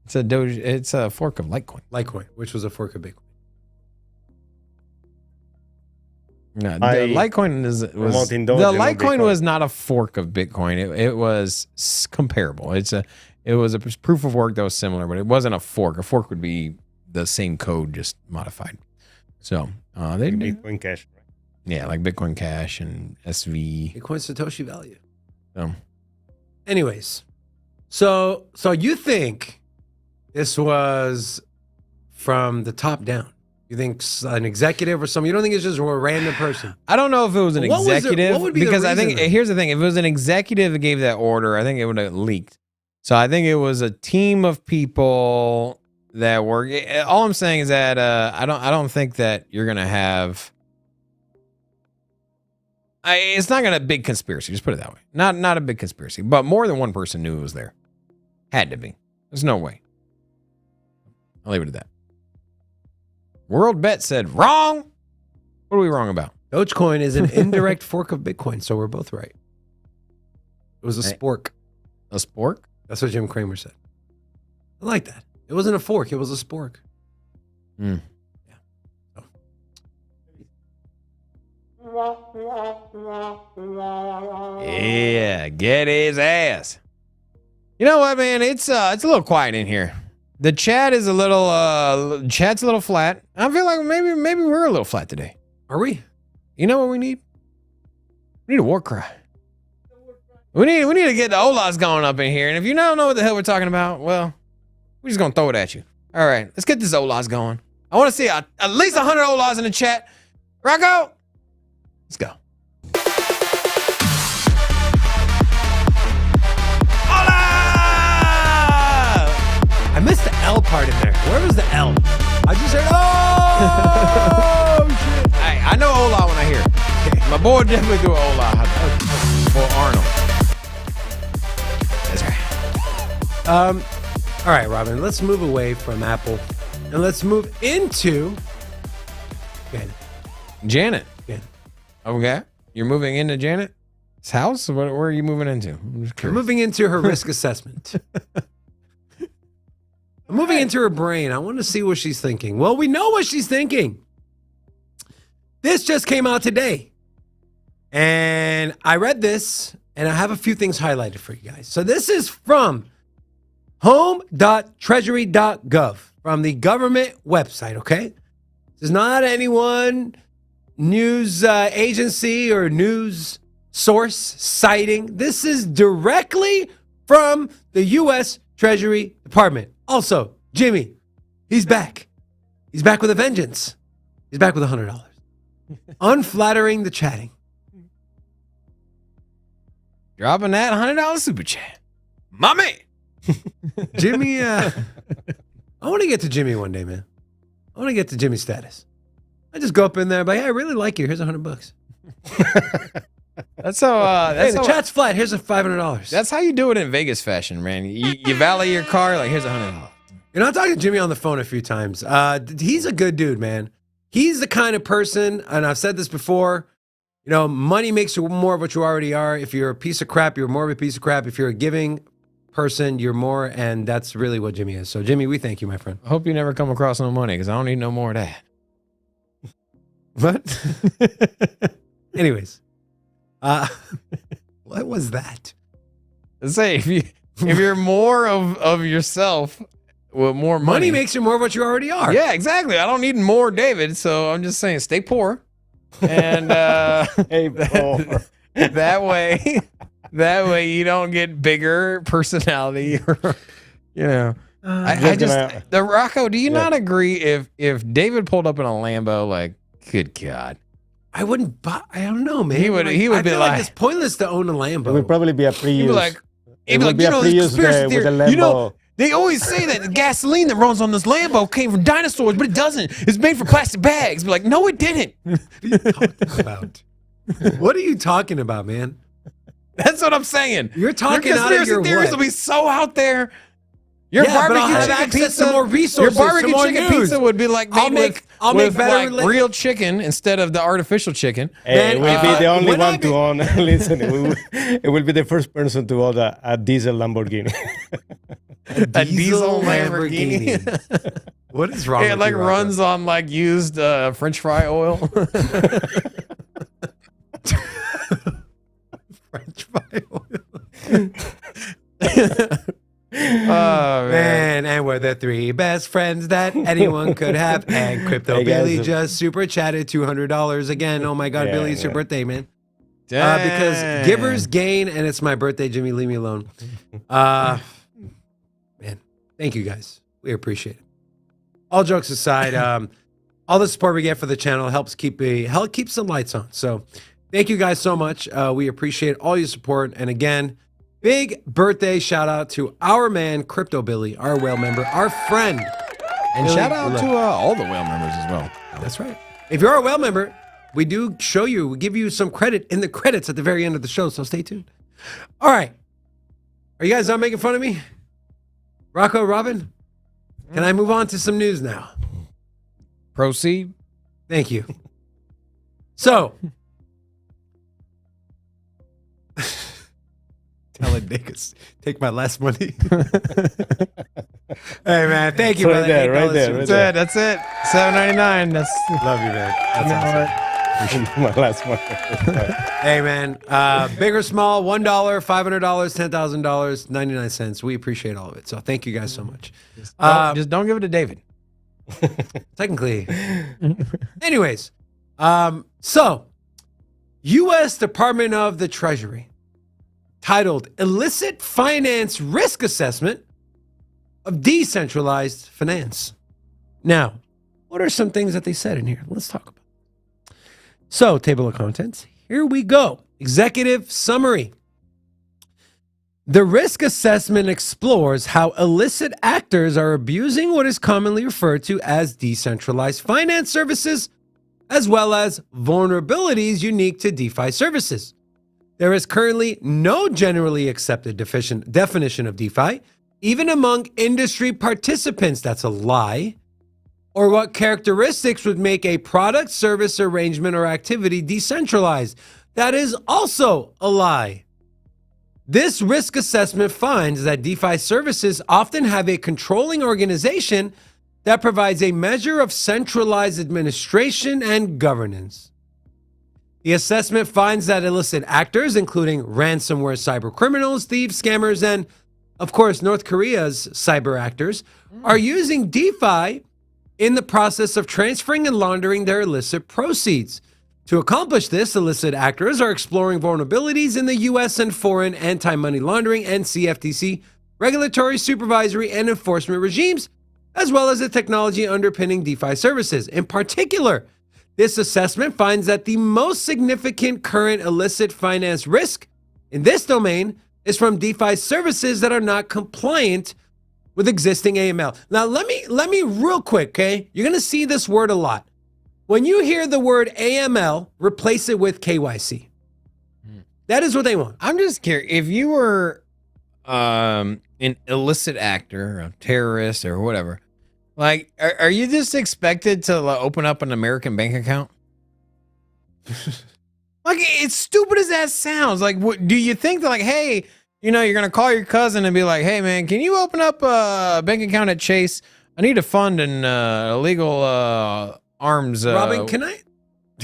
It's a Doge. It's a fork of Litecoin. Litecoin, which was a fork of Bitcoin. No, the Litecoin Litecoin was not a fork of Bitcoin. It was comparable. It was a proof of work that was similar, but it wasn't a fork. A fork would be the same code, just modified. So they Bitcoin Cash. Yeah, like Bitcoin Cash and SV. Bitcoin Satoshi value. So, anyways, so you think this was from the top down? You think an executive or something? You don't think it's just a random person? I don't know if it was an executive. What would be because the I think here's the thing: if it was an executive that gave that order, I think it would have leaked. So I think it was a team of people that were. All I'm saying is that I don't think that you're gonna have. It's not gonna be a big conspiracy. Just put it that way. Not a big conspiracy, but more than one person knew it was there. Had to be. There's no way. I'll leave it at that. World Bet said wrong. What are we wrong about? Dogecoin is an indirect fork of Bitcoin, so we're both right. It was a spork. A spork? That's what Jim Cramer said. I like that. It wasn't a fork. It was a spork. Mm. Yeah. Yeah, get his ass. You know what, man? It's a little quiet in here. The chat is a little chat's a little flat. I feel like maybe we're a little flat today. Are we? You know what we need? We need a war cry. We need to get the Olas going up in here. And if you don't know what the hell we're talking about, well, we're just gonna throw it at you. All right, let's get this Olas going. I want to see at least 100 Olas in the chat. Rocco, let's go. Hola! I missed the L part in there. Where was the L? I just heard, oh, shit. Hey, I know Ola when I hear it. My boy definitely do Ola. Or Arnold. That's right. All right, Robin, let's move away from Apple and let's move into Janet. Janet. Okay. You're moving into Janet's house? Where are you moving into? I'm just We're curious. moving into her risk assessment. I'm moving into her brain. I want to see what she's thinking. Well, we know what she's thinking. This just came out today. And I read this, and I have a few things highlighted for you guys. So this is from home.treasury.gov, from the government website, okay? This is not anyone, news agency or news source citing. This is directly from the U.S. Treasury Department. Also, Jimmy, he's back. He's back with a vengeance. He's back with $100. Unflattering the chatting. Dropping that $100 super chat. Mommy! Jimmy, I want to get to Jimmy one day, man. I want to get to Jimmy's status. I just go up in there, but hey, I really like you. Here's $100. That's how. Hey, the chat's flat. Here's a $500. That's how you do it in Vegas fashion, man. You valet your car, like, here's $100. You know, I talked to Jimmy on the phone a few times. He's a good dude, man. He's the kind of person, and I've said this before, you know, money makes you more of what you already are. If you're a piece of crap, you're more of a piece of crap. If you're a giving person, you're more, and that's really what Jimmy is. So, Jimmy, we thank you, my friend. I hope you never come across no money, because I don't need no more of that. What? Anyways. What was that? Say, if you're more of yourself with more money makes you more of what you already are. Yeah, exactly. I don't need more David, so I'm just saying stay poor. And Hey, poor. that way you don't get bigger personality or you know. The Rocco, do you not agree if David pulled up in a Lambo, like, good God. I wouldn't buy. I don't know, man. He would I be feel like it's pointless to own a Lambo. It would probably be a Prius. He'd be like, it would be a Prius there with a Lambo. You know, they always say that the gasoline that runs on this Lambo came from dinosaurs, but it doesn't. It's made from plastic bags. Be like, no, it didn't. What are you talking about? What are you talking about, man? That's what I'm saying. You're talking your out of your theories what? will be so out there. Your barbecue chicken pizza, to more resources, your barbecue more chicken news. pizza would be like made I'll make better like real chicken instead of the artificial chicken. Hey, it will be the only one to own. Listen, it will be the first person to own a diesel Lamborghini. a diesel Lamborghini. What is wrong? It with like you, runs on like used French fry oil. French fry oil. Oh man, and we're the three best friends that anyone could have. And Crypto Hey, guys, Billy just super chatted $200 again. Oh my God, Yeah, Billy, it's your yeah. birthday, man. Dang. Because givers gain, and it's my birthday. Jimmy, leave me alone. Man, thank you guys. We appreciate it. All jokes aside, all the support we get for the channel helps keep the lights on. So, thank you guys so much. We appreciate all your support. And again, big birthday shout out to our man Crypto Billy, our whale member, our friend, And Billy, shout out to all the whale members as well. That's right. If you're a whale member, we do show you, we give you some credit in the credits at the very end of the show, so stay tuned. All right. Are you guys not making fun of me? Rocco, Robin? Can I move on to some news now? Proceed. Thank you. So, telling niggas, take my last money. Hey, man, thank you. Right there, right there. That's it. $7.99. That's Love you, man. That's awesome. My last one. Hey, man, big or small, $1, $500, $10,000, 99 cents. We appreciate all of it. So thank you guys so much. just don't give it to David. Technically. Anyways, so U.S. Department of the Treasury titled Illicit Finance Risk Assessment of Decentralized Finance. Now, what are some things that they said in here? Let's talk about it. So, table of contents. Here we go. Executive summary. The risk assessment explores how illicit actors are abusing what is commonly referred to as decentralized finance services, as well as vulnerabilities unique to DeFi services. There is currently no generally accepted definition of DeFi, even among industry participants. That's a lie. Or what characteristics would make a product, service, arrangement, or activity decentralized. That is also a lie. This risk assessment finds that DeFi services often have a controlling organization that provides a measure of centralized administration and governance. The assessment finds that illicit actors, including ransomware cyber criminals, thieves, scammers, and, of course, North Korea's cyber actors, are using DeFi in the process of transferring and laundering their illicit proceeds. To accomplish this, illicit actors are exploring vulnerabilities in the U.S. and foreign anti-money laundering and CFTC regulatory, supervisory, and enforcement regimes, as well as the technology underpinning DeFi services. In particular, this assessment finds that the most significant current illicit finance risk in this domain is from DeFi services that are not compliant with existing AML. Now, let me real quick, okay? You're going to see this word a lot. When you hear the word AML, replace it with KYC. That is what they want. I'm just curious. If you were an illicit actor, a terrorist, or whatever, like, are you just expected to open up an American bank account? Like, it's stupid as that sounds. Like, what do you think that, like, hey, you know, you're going to call your cousin and be like, hey, man, can you open up a bank account at Chase? I need to fund an illegal arms. Robin, can I?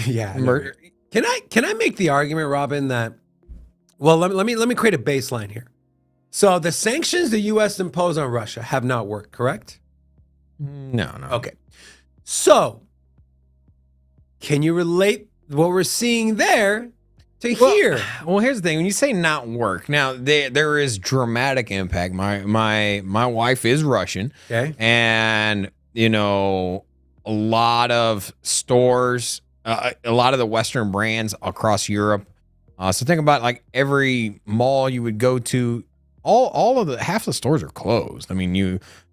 Yeah. Murder. Can I make the argument, Robin, that, well, let me create a baseline here. So the sanctions the U.S. imposed on Russia have not worked, correct? No. Okay. So can you relate what we're seeing there to here? Well, here's the thing. When you say not work, now there is dramatic impact. My wife is Russian. Okay. And, you know, a lot of stores, a lot of the Western brands across Europe. So think about like every mall you would go to, half the stores are closed. I mean,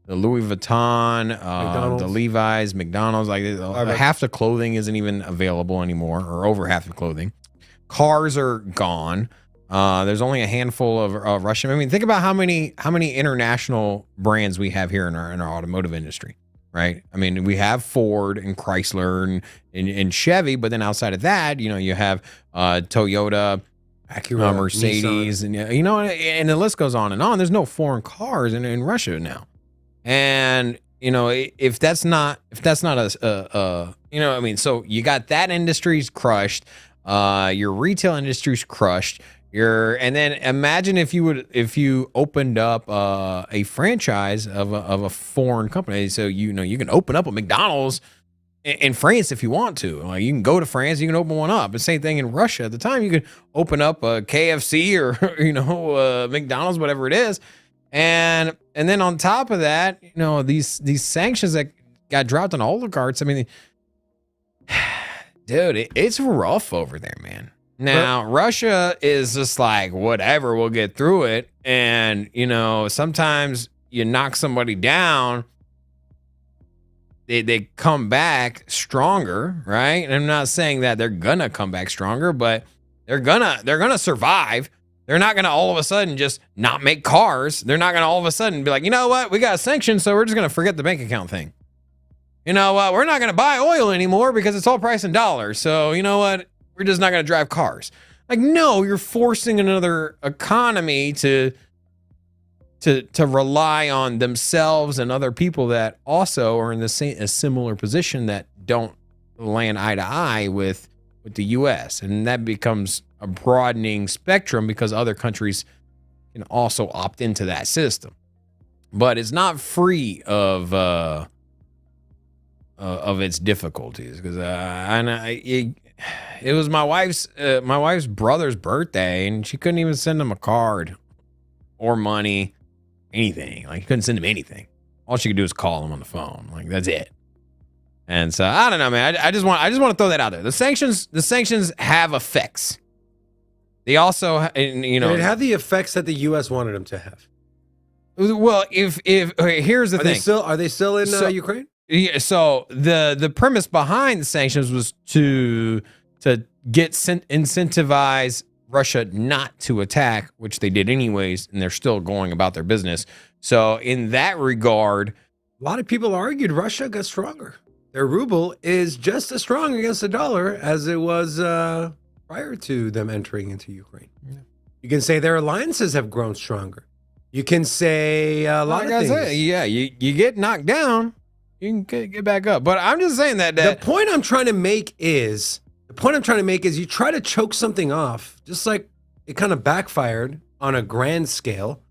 the Louis Vuitton, the Levi's, McDonald's, like half the clothing isn't even available anymore, or over half the clothing. Cars are gone. There's only a handful of Russian. I mean, think about how many international brands we have here in our automotive industry, right? I mean, we have Ford and Chrysler and Chevy, but then outside of that, you know, you have Toyota, Acura, Mercedes, Nissan. and you know, and the list goes on and on. There's no foreign cars in Russia now, and you know, if that's not a you know, I mean, so you got that industry's crushed, your retail industry's crushed. And then imagine if you opened up a franchise of a foreign company. So you know you can open up a McDonald's in France if you want to. Like you can go to France, you can open one up. The same thing in Russia at the time. You could open up a KFC or you know McDonald's, whatever it is. And then on top of that, you know these sanctions that got dropped on oligarchs. I mean, dude, it's rough over there, man. Now, Russia is just like, whatever, we'll get through it. And, you know, sometimes you knock somebody down, they come back stronger, right? And I'm not saying that they're gonna come back stronger, but they're gonna survive. They're not going to all of a sudden just not make cars. They're not going to all of a sudden be like, you know what? We got sanctions, so we're just going to forget the bank account thing. You know what? We're not going to buy oil anymore because it's all priced in dollars. So you know what? We're just not going to drive cars. Like, no, you're forcing another economy to rely on themselves and other people that also are in a similar position that don't land eye to eye with the U.S. And that becomes a broadening spectrum because other countries can also opt into that system. But it's not free of its difficulties because it was my wife's brother's birthday and she couldn't even send him a card or money, anything. Like, couldn't send him anything. All she could do is call him on the phone. Like, that's it. And so I don't know, man. I just want to throw that out there. The sanctions have effects. They also, you know, it had the effects that the U.S. wanted them to have. Well, if okay, here's the thing. Are they still in Ukraine? Yeah. So the premise behind the sanctions was to incentivize Russia not to attack, which they did anyways, and they're still going about their business. So in that regard, a lot of people argued Russia got stronger. Their ruble is just as strong against the dollar as it was prior to them entering into Ukraine. Yeah. You can say their alliances have grown stronger. You can say a lot of things. Yeah, you get knocked down, you can get back up. But I'm just saying that the point I'm trying to make is you try to choke something off, just like it kind of backfired on a grand scale.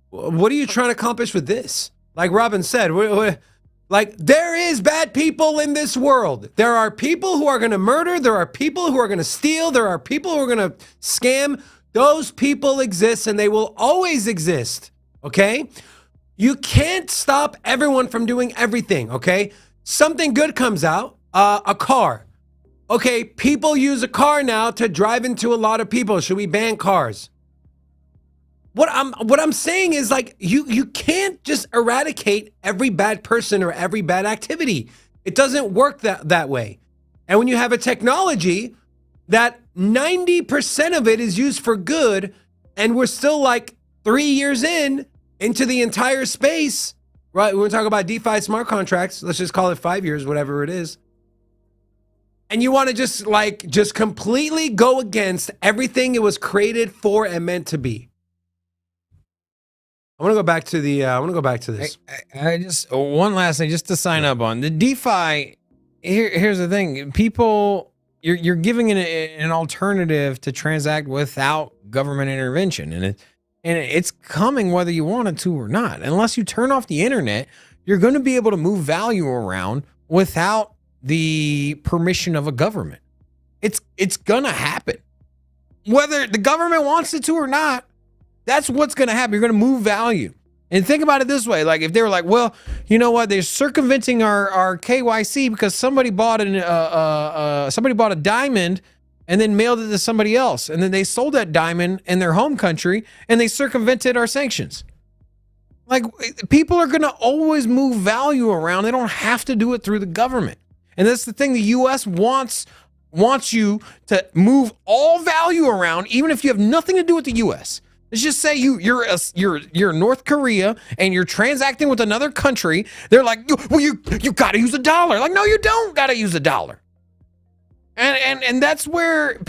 What are you trying to accomplish with this? Like Robin said, like, there is bad people in this world. There are people who are going to murder. There are people who are going to steal. There are people who are going to scam. Those people exist and they will always exist. Okay? You can't stop everyone from doing everything. Okay? Something good comes out, a car. Okay, people use a car now to drive into a lot of people. Should we ban cars? What I'm saying is, like, you can't just eradicate every bad person or every bad activity. It doesn't work that way. And when you have a technology that 90% of it is used for good, and we're still like 3 years into the entire space, right? We're talking about DeFi smart contracts. Let's just call it 5 years, whatever it is. And you want to just completely go against everything it was created for and meant to be. I want to go back to this. I just one last thing, just to sign up on the DeFi. Here's the thing: people, you're giving an alternative to transact without government intervention, and it's coming whether you want it to or not. Unless you turn off the internet, you're going to be able to move value around without the permission of a government. It's going to happen, whether the government wants it to or not. That's what's going to happen. You're going to move value. And think about it this way. Like, if they were like, well, you know what? They're circumventing our KYC because somebody bought a diamond and then mailed it to somebody else. And then they sold that diamond in their home country and they circumvented our sanctions. Like, people are going to always move value around. They don't have to do it through the government. And that's the thing. The U.S. wants you to move all value around, even if you have nothing to do with the U.S. Let's just say you're North Korea and you're transacting with another country. They're like, well, you got to use a dollar. Like, no, you don't got to use a dollar. And that's where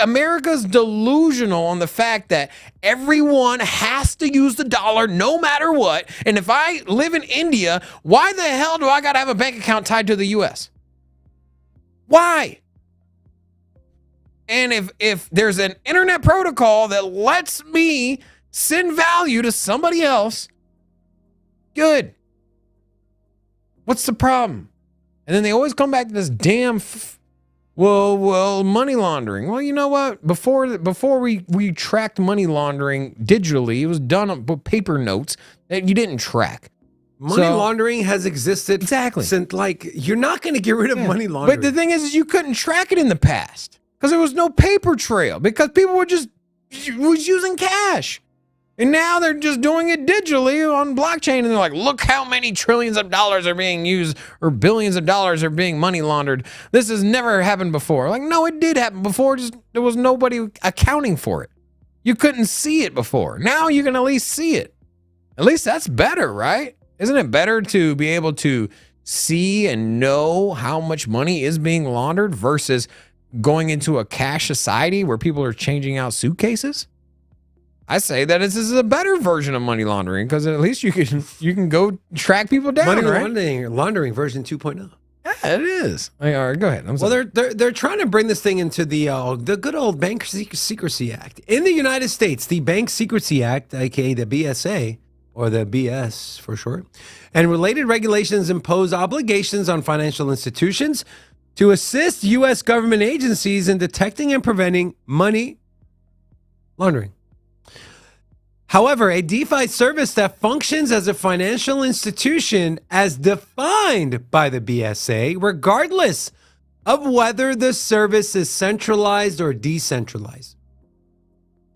America's delusional on the fact that everyone has to use the dollar no matter what. And if I live in India, why the hell do I got to have a bank account tied to the U.S.? Why? And if there's an internet protocol that lets me send value to somebody else, good. What's the problem? And then they always come back to this damn, money laundering. Well, you know what? Before we tracked money laundering digitally, it was done on paper notes that you didn't track. Money laundering has existed exactly since, like, you're not going to get rid of money laundering. But the thing is you couldn't track it in the past. Because there was no paper trail, because people was using cash. And now they're just doing it digitally on blockchain. And they're like, look how many trillions of dollars are being used, or billions of dollars are being money laundered. This has never happened before. Like, no, it did happen before. Just there was nobody accounting for it. You couldn't see it before. Now you can at least see it. At least that's better, right? Isn't it better to be able to see and know how much money is being laundered versus going into a cash society where people are changing out suitcases? I say that this is a better version of money laundering because at least you can go track people down. Money laundering version 2.0. Yeah, it is. All right, go ahead. Well, they're trying to bring this thing into the good old Bank Secrecy Act. In the United States, the Bank Secrecy Act, aka the BSA, or the BS for short, and related regulations impose obligations on financial institutions to assist U.S. government agencies in detecting and preventing money laundering. However, a DeFi service that functions as a financial institution as defined by the BSA, regardless of whether the service is centralized or decentralized.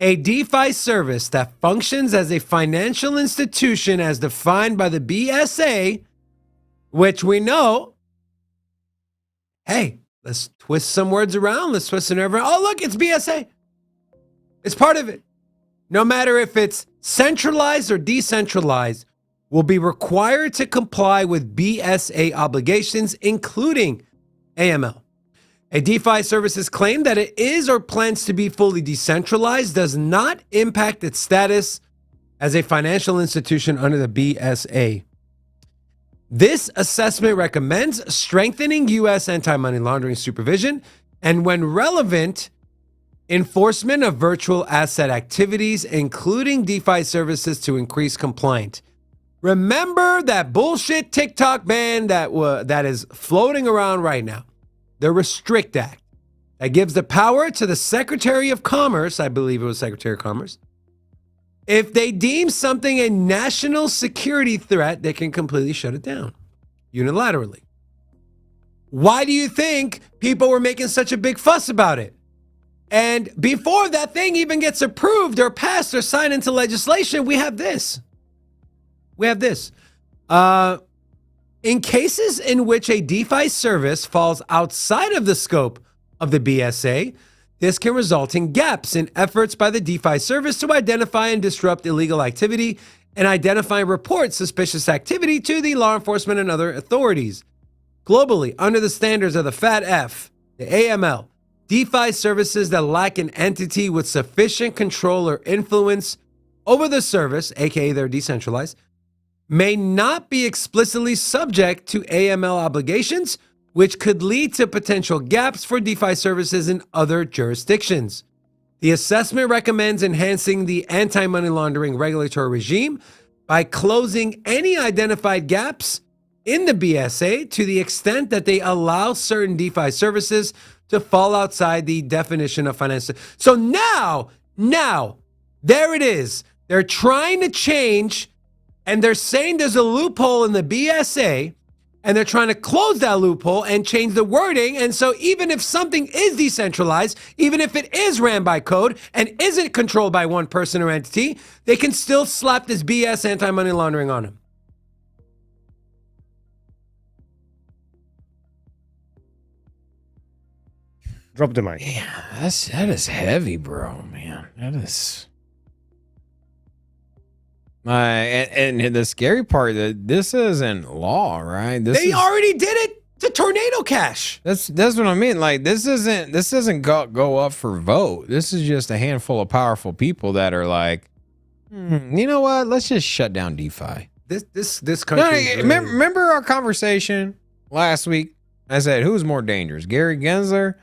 A DeFi service that functions as a financial institution as defined by the BSA, which we know, hey, let's twist some words around. Let's twist it around. Oh, look, it's BSA. It's part of it. No matter if it's centralized or decentralized, will be required to comply with BSA obligations, including AML. A DeFi service's claim that it is or plans to be fully decentralized does not impact its status as a financial institution under the BSA. This assessment recommends strengthening U.S. anti-money laundering supervision and, when relevant, enforcement of virtual asset activities, including DeFi services, to increase compliance. Remember that bullshit TikTok ban that is floating around right now, the Restrict Act, that gives the power to the Secretary of Commerce, I believe it was Secretary of Commerce. If they deem something a national security threat, they can completely shut it down unilaterally. Why do you think people were making such a big fuss about it? And before that thing even gets approved or passed or signed into legislation, we have this. In cases in which a DeFi service falls outside of the scope of the BSA, this can result in gaps in efforts by the DeFi service to identify and disrupt illegal activity and identify and report suspicious activity to the law enforcement and other authorities. Globally, under the standards of the FATF, the AML, DeFi services that lack an entity with sufficient control or influence over the service, aka they're decentralized, may not be explicitly subject to AML obligations, which could lead to potential gaps for DeFi services in other jurisdictions. The assessment recommends enhancing the anti-money laundering regulatory regime by closing any identified gaps in the BSA to the extent that they allow certain DeFi services to fall outside the definition of financial. So now, there it is. They're trying to change, and they're saying there's a loophole in the BSA, and they're trying to close that loophole and change the wording. And so even if something is decentralized, even if it is ran by code and isn't controlled by one person or entity, they can still slap this BS anti-money laundering on them. Drop the mic. Yeah, that is heavy, bro, man. That is. And the scary part that this isn't law, right? They already did it to Tornado Cash. That's what I mean. Like this doesn't go up for vote. This is just a handful of powerful people that are like, you know what? Let's just shut down DeFi. This country. Remember our conversation last week? I said, who's more dangerous, Gary Gensler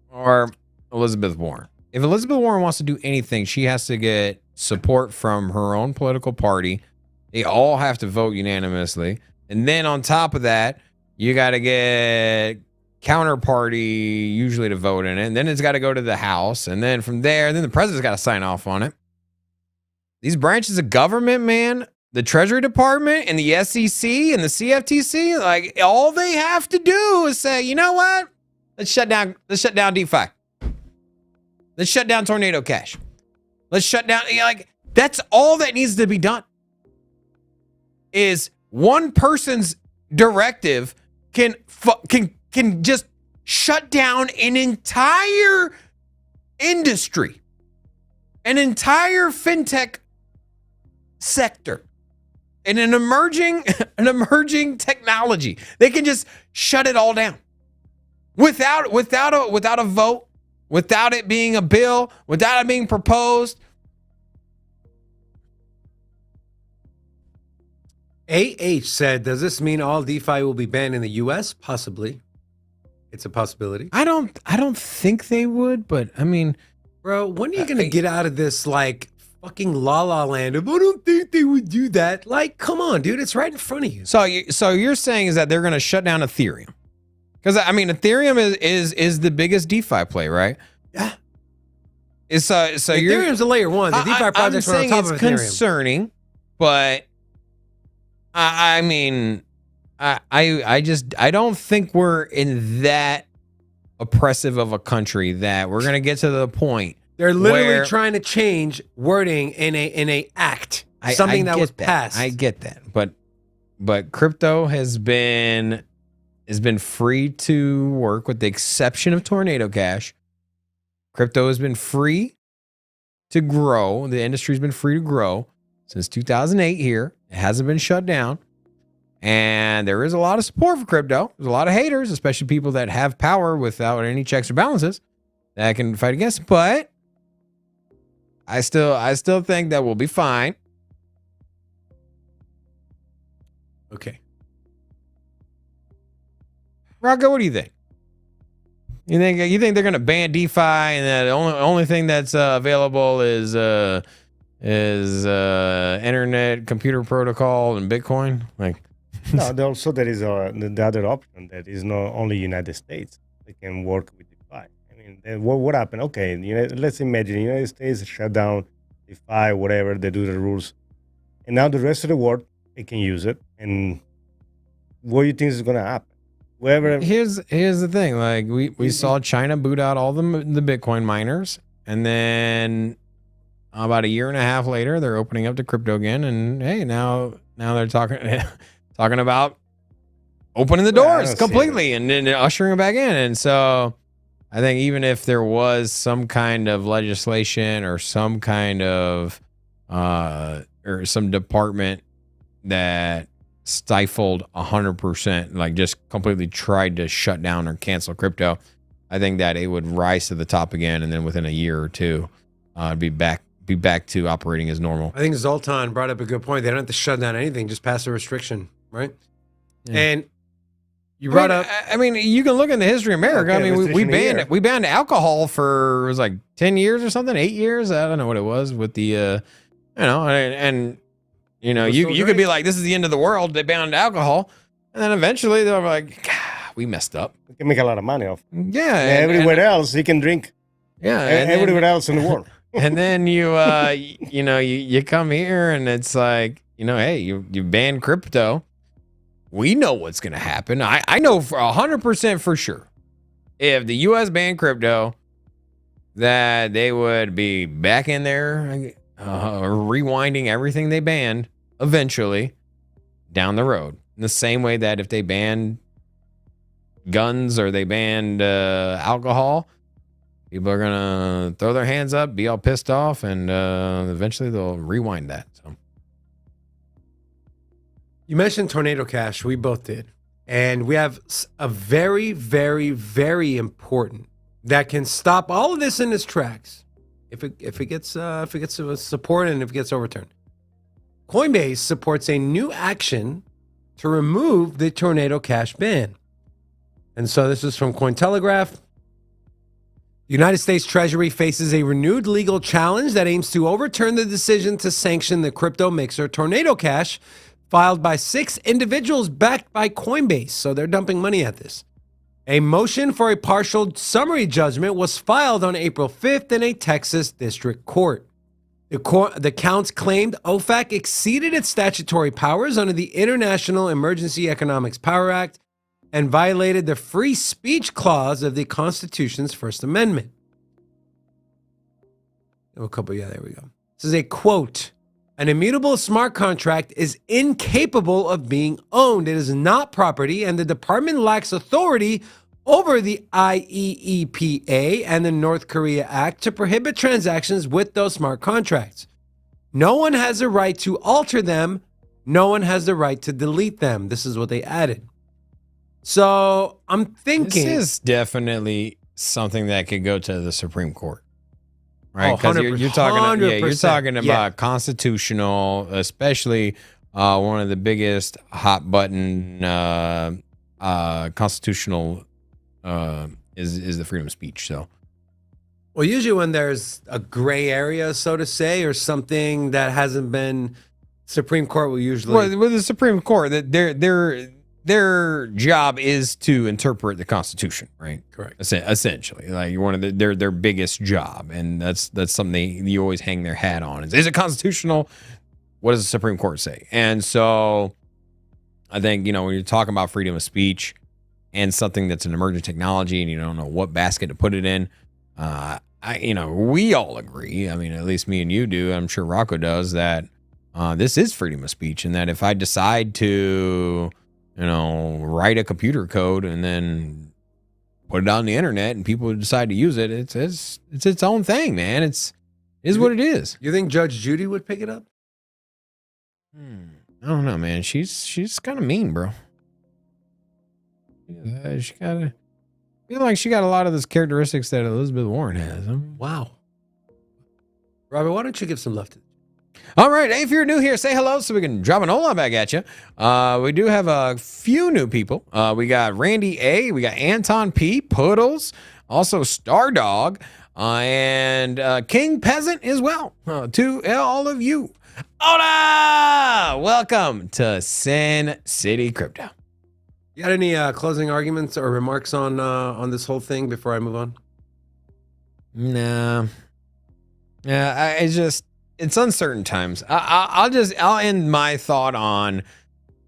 or Elizabeth Warren? If Elizabeth Warren wants to do anything, she has to get support from her own political party. They all have to vote unanimously. And then on top of that, you got to get counterparty usually to vote in it. And then it's got to go to the House. And then from there, then the president's got to sign off on it. These branches of government, man, the Treasury Department and the SEC and the CFTC, like all they have to do is say, you know what? Let's shut down DeFi. Let's shut down Tornado Cash. Let's shut down, like, that's all that needs to be done. Is one person's directive can just shut down an entire industry. an entire fintech sector in an emerging technology. They can just shut it all down without a vote, without it being a bill, without it being proposed. AH said, does this mean all DeFi will be banned in the US? Possibly. It's a possibility. I don't think they would, but I mean, bro, when are you gonna get out of this like fucking la la land of I don't think they would do that? Like, come on, dude, it's right in front of you. So you're saying is that they're gonna shut down Ethereum? Because I mean, Ethereum is the biggest DeFi play, right? Yeah. Ethereum's a layer one. The DeFi projects are on top of Ethereum. Concerning, but I mean, I don't think we're in that oppressive of a country that we're gonna get to the point. They're literally trying to change wording in a act, something that was passed. I get that, but crypto has been free to work, with the exception of Tornado Cash. Crypto has been free to grow. The industry's been free to grow since 2008 here. It hasn't been shut down. And there is a lot of support for crypto. There's a lot of haters, especially people that have power without any checks or balances that can fight against it. But I still think that we'll be fine. Okay. Rocco, what do you think? You think they're gonna ban DeFi and that the only thing that's available is internet computer protocol and Bitcoin? Like, no, also there is the other option that is not only United States. They can work with DeFi. I mean, what happened? Okay, let's imagine the United States shut down DeFi, whatever, they do the rules. And now the rest of the world, they can use it. And what do you think is going to happen? Here's the thing. Like, we saw China boot out all the Bitcoin miners. And then about a year and a half later, they're opening up to crypto again. And hey, now they're talking about opening the doors completely and then ushering them back in. And so I think even if there was some kind of legislation or some kind of or some department that stifled 100%, like just completely tried to shut down or cancel crypto, I think that it would rise to the top again, and then within a year or two, be back to operating as normal. I think Zoltan brought up a good point. They don't have to shut down anything; just pass a restriction, right? Yeah. And you brought up. I mean, you can look in the history of America. Okay, I mean, we banned alcohol for, it was like 10 years or something, 8 years. I don't know what it was with the, and you could be like, this is the end of the world. They banned alcohol, and then eventually they're like, we messed up. We can make a lot of money off. Yeah, everywhere else you can drink. Yeah, everywhere else in the world. And then you come here and it's like, hey, you ban crypto. We know what's going to happen. I know for 100% for sure, if the U.S. banned crypto, that they would be back in there rewinding everything they banned eventually down the road. In the same way that if they banned guns or they banned alcohol, people are going to throw their hands up, be all pissed off, and eventually they'll rewind that. So. You mentioned Tornado Cash. We both did. And we have a very, very, very important that can stop all of this in its tracks if it gets support and if it gets overturned. Coinbase supports a new action to remove the Tornado Cash ban. And so this is from Cointelegraph. The United States Treasury faces a renewed legal challenge that aims to overturn the decision to sanction the crypto mixer Tornado Cash, filed by 6 individuals backed by Coinbase. So they're dumping money at this. A motion for a partial summary judgment was filed on April 5th in a Texas district court. The counts claimed OFAC exceeded its statutory powers under the International Emergency Economics Power Act and violated the free speech clause of the Constitution's First Amendment. There we go. This is a quote. An immutable smart contract is incapable of being owned. It is not property, and the department lacks authority over the IEEPA and the North Korea Act to prohibit transactions with those smart contracts. No one has a right to alter them. No one has the right to delete them. This is what they added. So I'm thinking this is definitely something that could go to the Supreme Court, right? Because you're talking about constitutional, especially one of the biggest hot button constitutional is the freedom of speech. So, well, usually when there's a gray area, so to say, or something that hasn't been, Supreme Court will usually. Well, the Supreme Court, that their job is to interpret the Constitution, right? Correct. Essentially, like one of their biggest job, and that's something you always hang their hat on. Is it constitutional? What does the Supreme Court say? And so, I think when you're talking about freedom of speech and something that's an emerging technology, and you don't know what basket to put it in, we all agree. I mean, at least me and you do. I'm sure Rocco does that. This is freedom of speech, and that if I decide to write a computer code and then put it on the internet and people decide to use it, it's its own thing, man. It is what it is. You think Judge Judy would pick it up? I don't know, man. She's kind of mean, bro. I feel like she got a lot of those characteristics that Elizabeth Warren has. Wow. Robert, why don't you give some love to it? All right. Hey, if you're new here, say hello so we can drop an hola back at you. We do have a few new people. We got Randy A. We got Anton P. Puddles. Also Stardog. And King Peasant as well. To all of you. Hola! Welcome to Sin City Crypto. You got any closing arguments or remarks on this whole thing before I move on? No. Yeah, it's uncertain times. I'll end my thought on,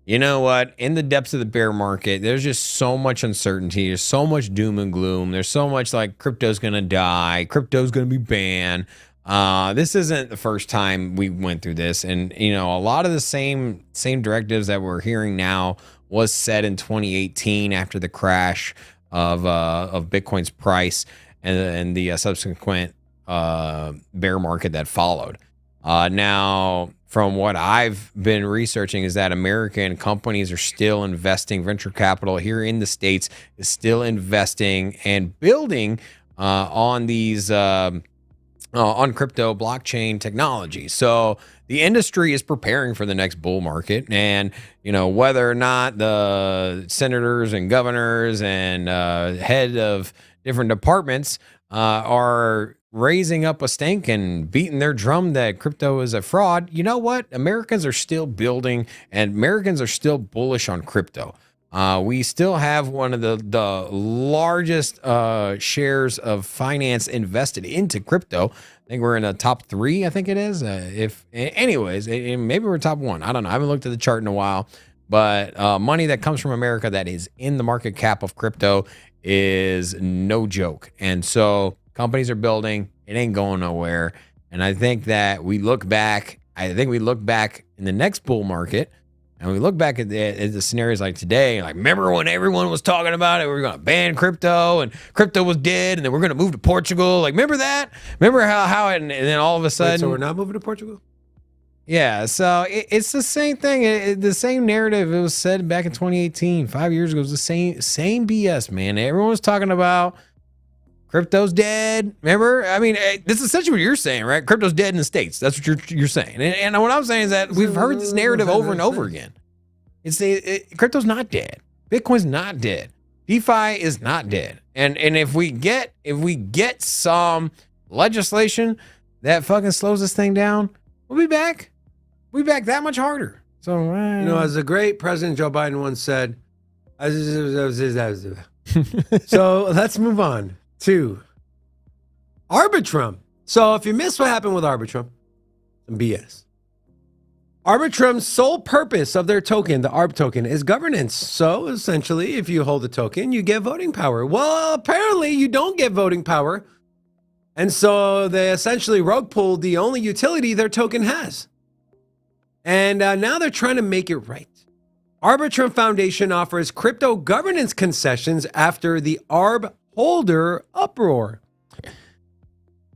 you know what? In the depths of the bear market, there's just so much uncertainty. There's so much doom and gloom. There's so much like crypto's gonna die. Crypto's gonna be banned. This isn't the first time we went through this, and a lot of the same directives that we're hearing now was set in 2018 after the crash of Bitcoin's price and the subsequent bear market that followed. Now, from what I've been researching, is that American companies are still investing. Venture capital here in the States is still investing and building on these on crypto blockchain technology. So the industry is preparing for the next bull market, and whether or not the senators and governors and head of different departments are raising up a stink and beating their drum that crypto is a fraud, you know what? Americans are still building, and Americans are still bullish on crypto. We still have one of the largest shares of finance invested into crypto. I think we're in the top 3, I think it is. Maybe we're top 1. I don't know. I haven't looked at the chart in a while. But money that comes from America that is in the market cap of crypto is no joke. And so companies are building. It ain't going nowhere. And I think that we look back in the next bull market, and we look back at the scenarios like today, like remember when everyone was talking about it, we were going to ban crypto and crypto was dead, and then we're going to move to Portugal. Like, remember that? Remember how and then all of a sudden. Wait, so we're not moving to Portugal? Yeah, so it's the same thing. The same narrative. It was said back in 2018, 5 years ago. It was the same BS, man. Everyone was talking about crypto's dead. Remember? I mean, this is essentially what you're saying, right? Crypto's dead in the States. That's what you're saying. And what I'm saying is that we've heard this narrative over and over again. Crypto's not dead. Bitcoin's not dead. DeFi is not dead. And if we get some legislation that fucking slows this thing down, we'll be back. We'll be back that much harder. So as the great President Joe Biden once said, so let's move on to Arbitrum. So if you missed what happened with Arbitrum, some BS. Arbitrum's sole purpose of their token, the ARB token, is governance. So essentially, if you hold a token, you get voting power. Well, apparently you don't get voting power. And so they essentially rug pulled the only utility their token has. And now they're trying to make it right. Arbitrum Foundation offers crypto governance concessions after the ARB holder uproar.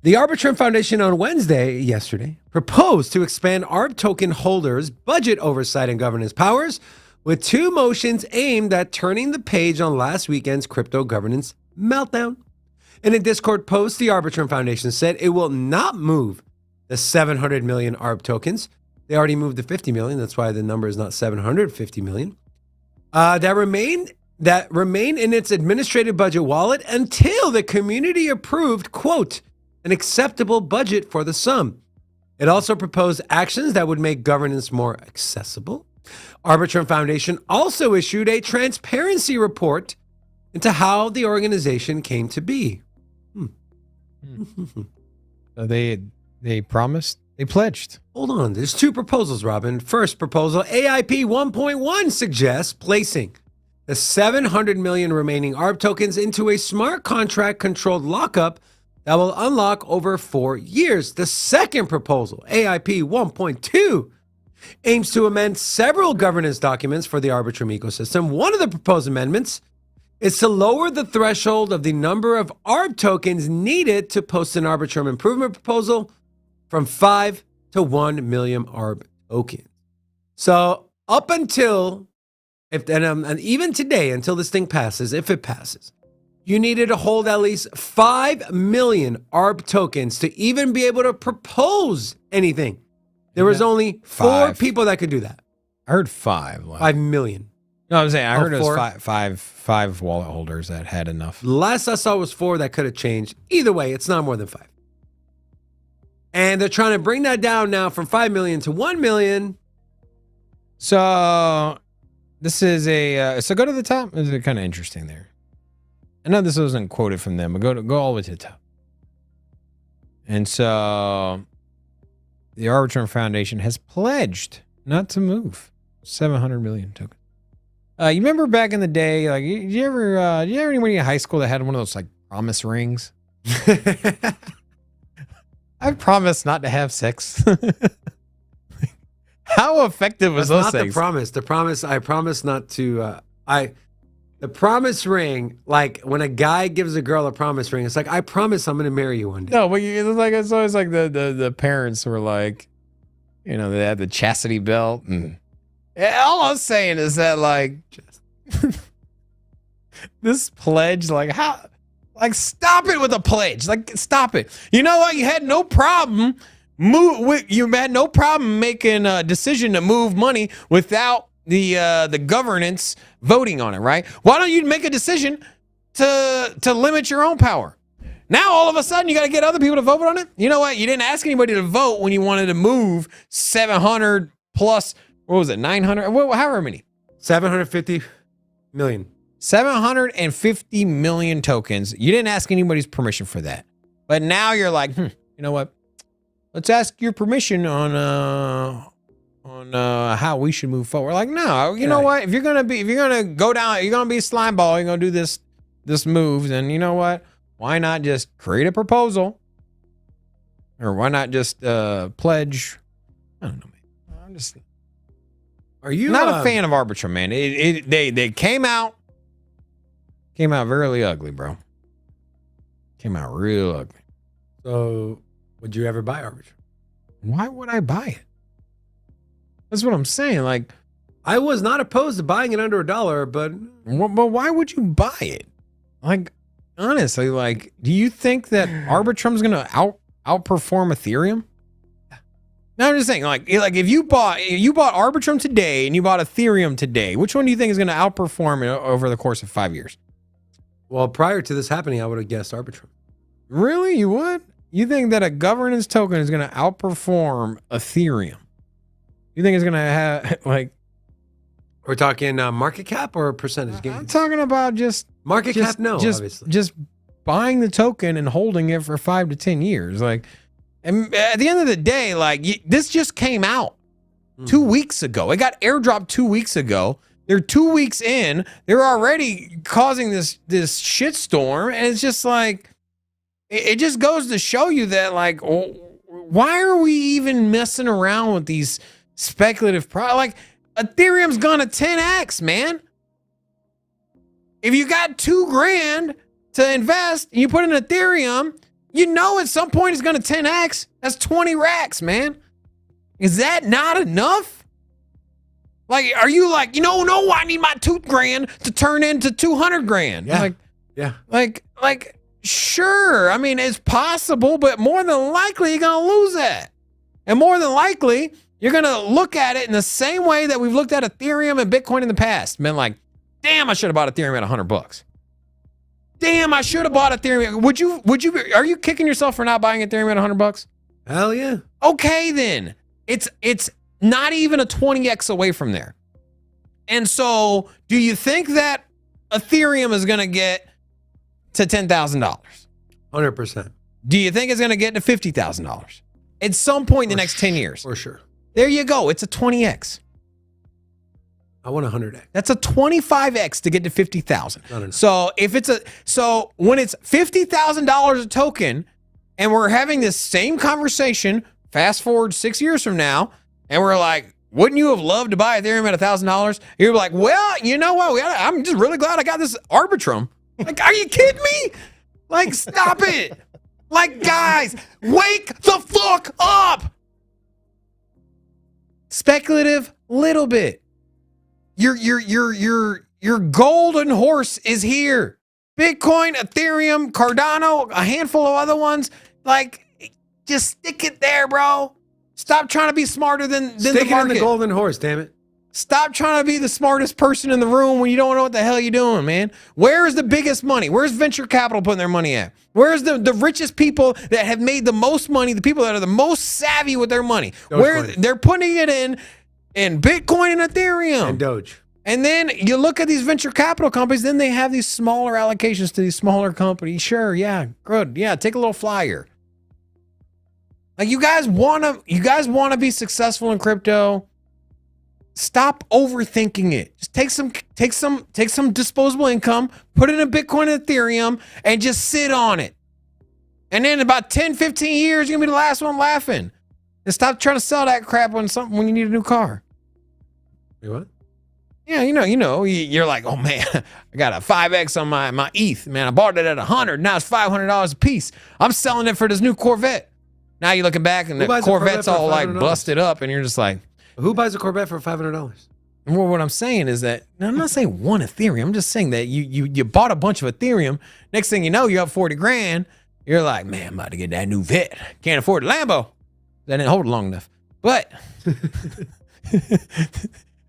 The Arbitrum Foundation on yesterday, proposed to expand ARB token holders' budget oversight and governance powers with 2 motions aimed at turning the page on last weekend's crypto governance meltdown. In a Discord post, the Arbitrum Foundation said it will not move the 700 million ARB tokens. They already moved to 50 million. That's why the number is not 750 million. That remain in its administrative budget wallet until the community approved, quote, an acceptable budget for the sum. It also proposed actions that would make governance more accessible. Arbitrum Foundation also issued a transparency report into how the organization came to be. So they promised, they pledged. Hold on, there's 2 proposals, Robin. First proposal, AIP 1.1 suggests placing the 700 million remaining ARB tokens into a smart contract controlled lockup that will unlock over 4 years. The second proposal, AIP 1.2, aims to amend several governance documents for the Arbitrum ecosystem. One of the proposed amendments is to lower the threshold of the number of ARB tokens needed to post an Arbitrum improvement proposal from 5 to 1 million ARB tokens. So up until, and even today, until this thing passes, if it passes, you needed to hold at least 5 million ARB tokens to even be able to propose anything. There was only 4 people that could do that. I heard 5. Like, 5 million. No, I'm saying I heard it four? was five wallet holders that had enough. Last I saw was 4 that could have changed. Either way, it's not more than 5. And they're trying to bring that down now from 5 million to 1 million. So this is so go to the top. This is kind of interesting there. I know this wasn't quoted from them, but go all the way to the top. And so the Arbitrum Foundation has pledged not to move 700 million tokens. You remember back in the day, like, did you ever anybody in high school that had one of those like promise rings? I promised not to have sex. How effective was those things? The promise. I promise not to. The promise ring, like when a guy gives a girl a promise ring, it's like, I promise I'm going to marry you one day. No, but it's always like the parents were like, they had the chastity belt. And all I'm saying is that like this pledge, like how, like stop it with a pledge, like stop it. You know what? You had no problem making a decision to move money without the governance voting on it, right? Why don't you make a decision to limit your own power? Now all of a sudden you got to get other people to vote on it. You know what? You didn't ask anybody to vote when you wanted to move 700 plus. What was it? 900? However many? 750 million. 750 million tokens. You didn't ask anybody's permission for that, but now you're like, you know what? Let's ask your permission on how we should move forward. Like, no, you know what? If you're gonna go down, you're gonna be a slime ball, you're gonna do this move, then you know what? Why not just create a proposal? Or why not just pledge? I don't know, man. I'm just not a fan of Arbitrum, man. They came out really ugly, bro. Came out real ugly. So would you ever buy Arbitrum? Why would I buy it? That's what I'm saying. Like, I was not opposed to buying it under $1, but why would you buy it? Like, honestly, like, do you think that Arbitrum's gonna outperform Ethereum? No, I'm just saying, like if you bought Arbitrum today and you bought Ethereum today, which one do you think is gonna outperform it over the course of 5 years? Well, prior to this happening, I would have guessed Arbitrum. Really? You would? You think that a governance token is gonna outperform Ethereum? You think it's gonna have like? We're talking market cap or percentage gain? I'm talking about just market cap. No, obviously. Just buying the token and holding it for 5 to 10 years. Like, and at the end of the day, like this just came out 2 weeks ago. It got airdropped 2 weeks ago. They're 2 weeks in. They're already causing this shitstorm, and it's just like it just goes to show you that like, why are we even messing around with these speculative like Ethereum's gonna 10x, man. If you got $2,000 to invest and you put in Ethereum, you know at some point it's gonna 10x. That's 20 racks, man. Is that not enough? Like, are you like, no, I need my $2,000 to turn into 200 grand. Yeah. Like, yeah. Like, sure. I mean, it's possible, but more than likely you're gonna lose that. And more than likely, you're gonna look at it in the same way that we've looked at Ethereum and Bitcoin in the past. Been like, damn, I should have bought Ethereum at $100. Damn, I should have bought Ethereum. Are you kicking yourself for not buying Ethereum at $100? Hell yeah. Okay, then. It's not even a 20x away from there. And so, do you think that Ethereum is going to get to $10,000? 100%. Do you think it's going to get to $50,000 at some point in the next 10 years? For sure. There you go. It's a 20x. I want 100x. That's a 25x to get to 50,000. Not enough. So when it's $50,000 a token, and we're having this same conversation, fast forward 6 years from now, and we're like, wouldn't you have loved to buy Ethereum at $1,000? You're like, well, you know what? I'm just really glad I got this Arbitrum. Like, are you kidding me? Like, stop it. Like, guys, wake the fuck up. Speculative, little bit. Your golden horse is here. Bitcoin, Ethereum, Cardano, a handful of other ones. Like, just stick it there, bro. Stop trying to be smarter than the market. Stick it on the golden horse, damn it. Stop trying to be the smartest person in the room when you don't know what the hell you're doing, man. Where is the biggest money? Where's venture capital putting their money at? Where's the richest people that have made the most money, the people that are the most savvy with their money? Where they're putting it in Bitcoin and Ethereum. And Doge. And then you look at these venture capital companies, then they have these smaller allocations to these smaller companies. Sure, yeah, good. Yeah, take a little flyer. Like, you guys want to be successful in crypto. Stop overthinking it. Just take some disposable income, put it in Bitcoin and Ethereum, and just sit on it. And then in about 10, 15 years, you're gonna be the last one laughing. And stop trying to sell that crap when you need a new car. Wait, what? Yeah, you're like, oh man, I got a 5x on my ETH. Man, I bought it at 100. Now it's $500 a piece. I'm selling it for this new Corvette. Now you're looking back and the Corvette's all like busted up, and you're just like, who buys a Corvette for $500? Well, what I'm saying is that, I'm not saying one Ethereum. I'm just saying that you bought a bunch of Ethereum. Next thing you know, you have 40 grand. You're like, man, I'm about to get that new Vet. Can't afford a Lambo. That didn't hold it long enough. But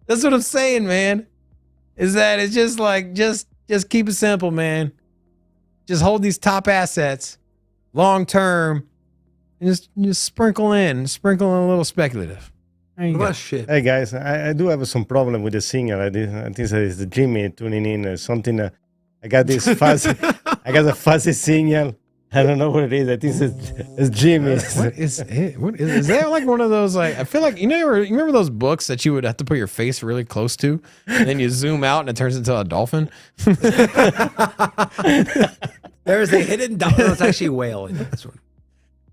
that's what I'm saying, man. Is that it's just like, just keep it simple, man. Just hold these top assets long term and just sprinkle in a little speculative. Shit. Hey guys, I do have some problem with the signal. I think it's Jimmy tuning in or something. I got this fuzzy, a fuzzy signal. I don't know what it is. I think it's Jimmy. What is it? What is that? Like one of those, like, I feel like, you remember those books that you would have to put your face really close to, and then you zoom out and it turns into a dolphin? There is a hidden dolphin. No, it's actually a whale in this one.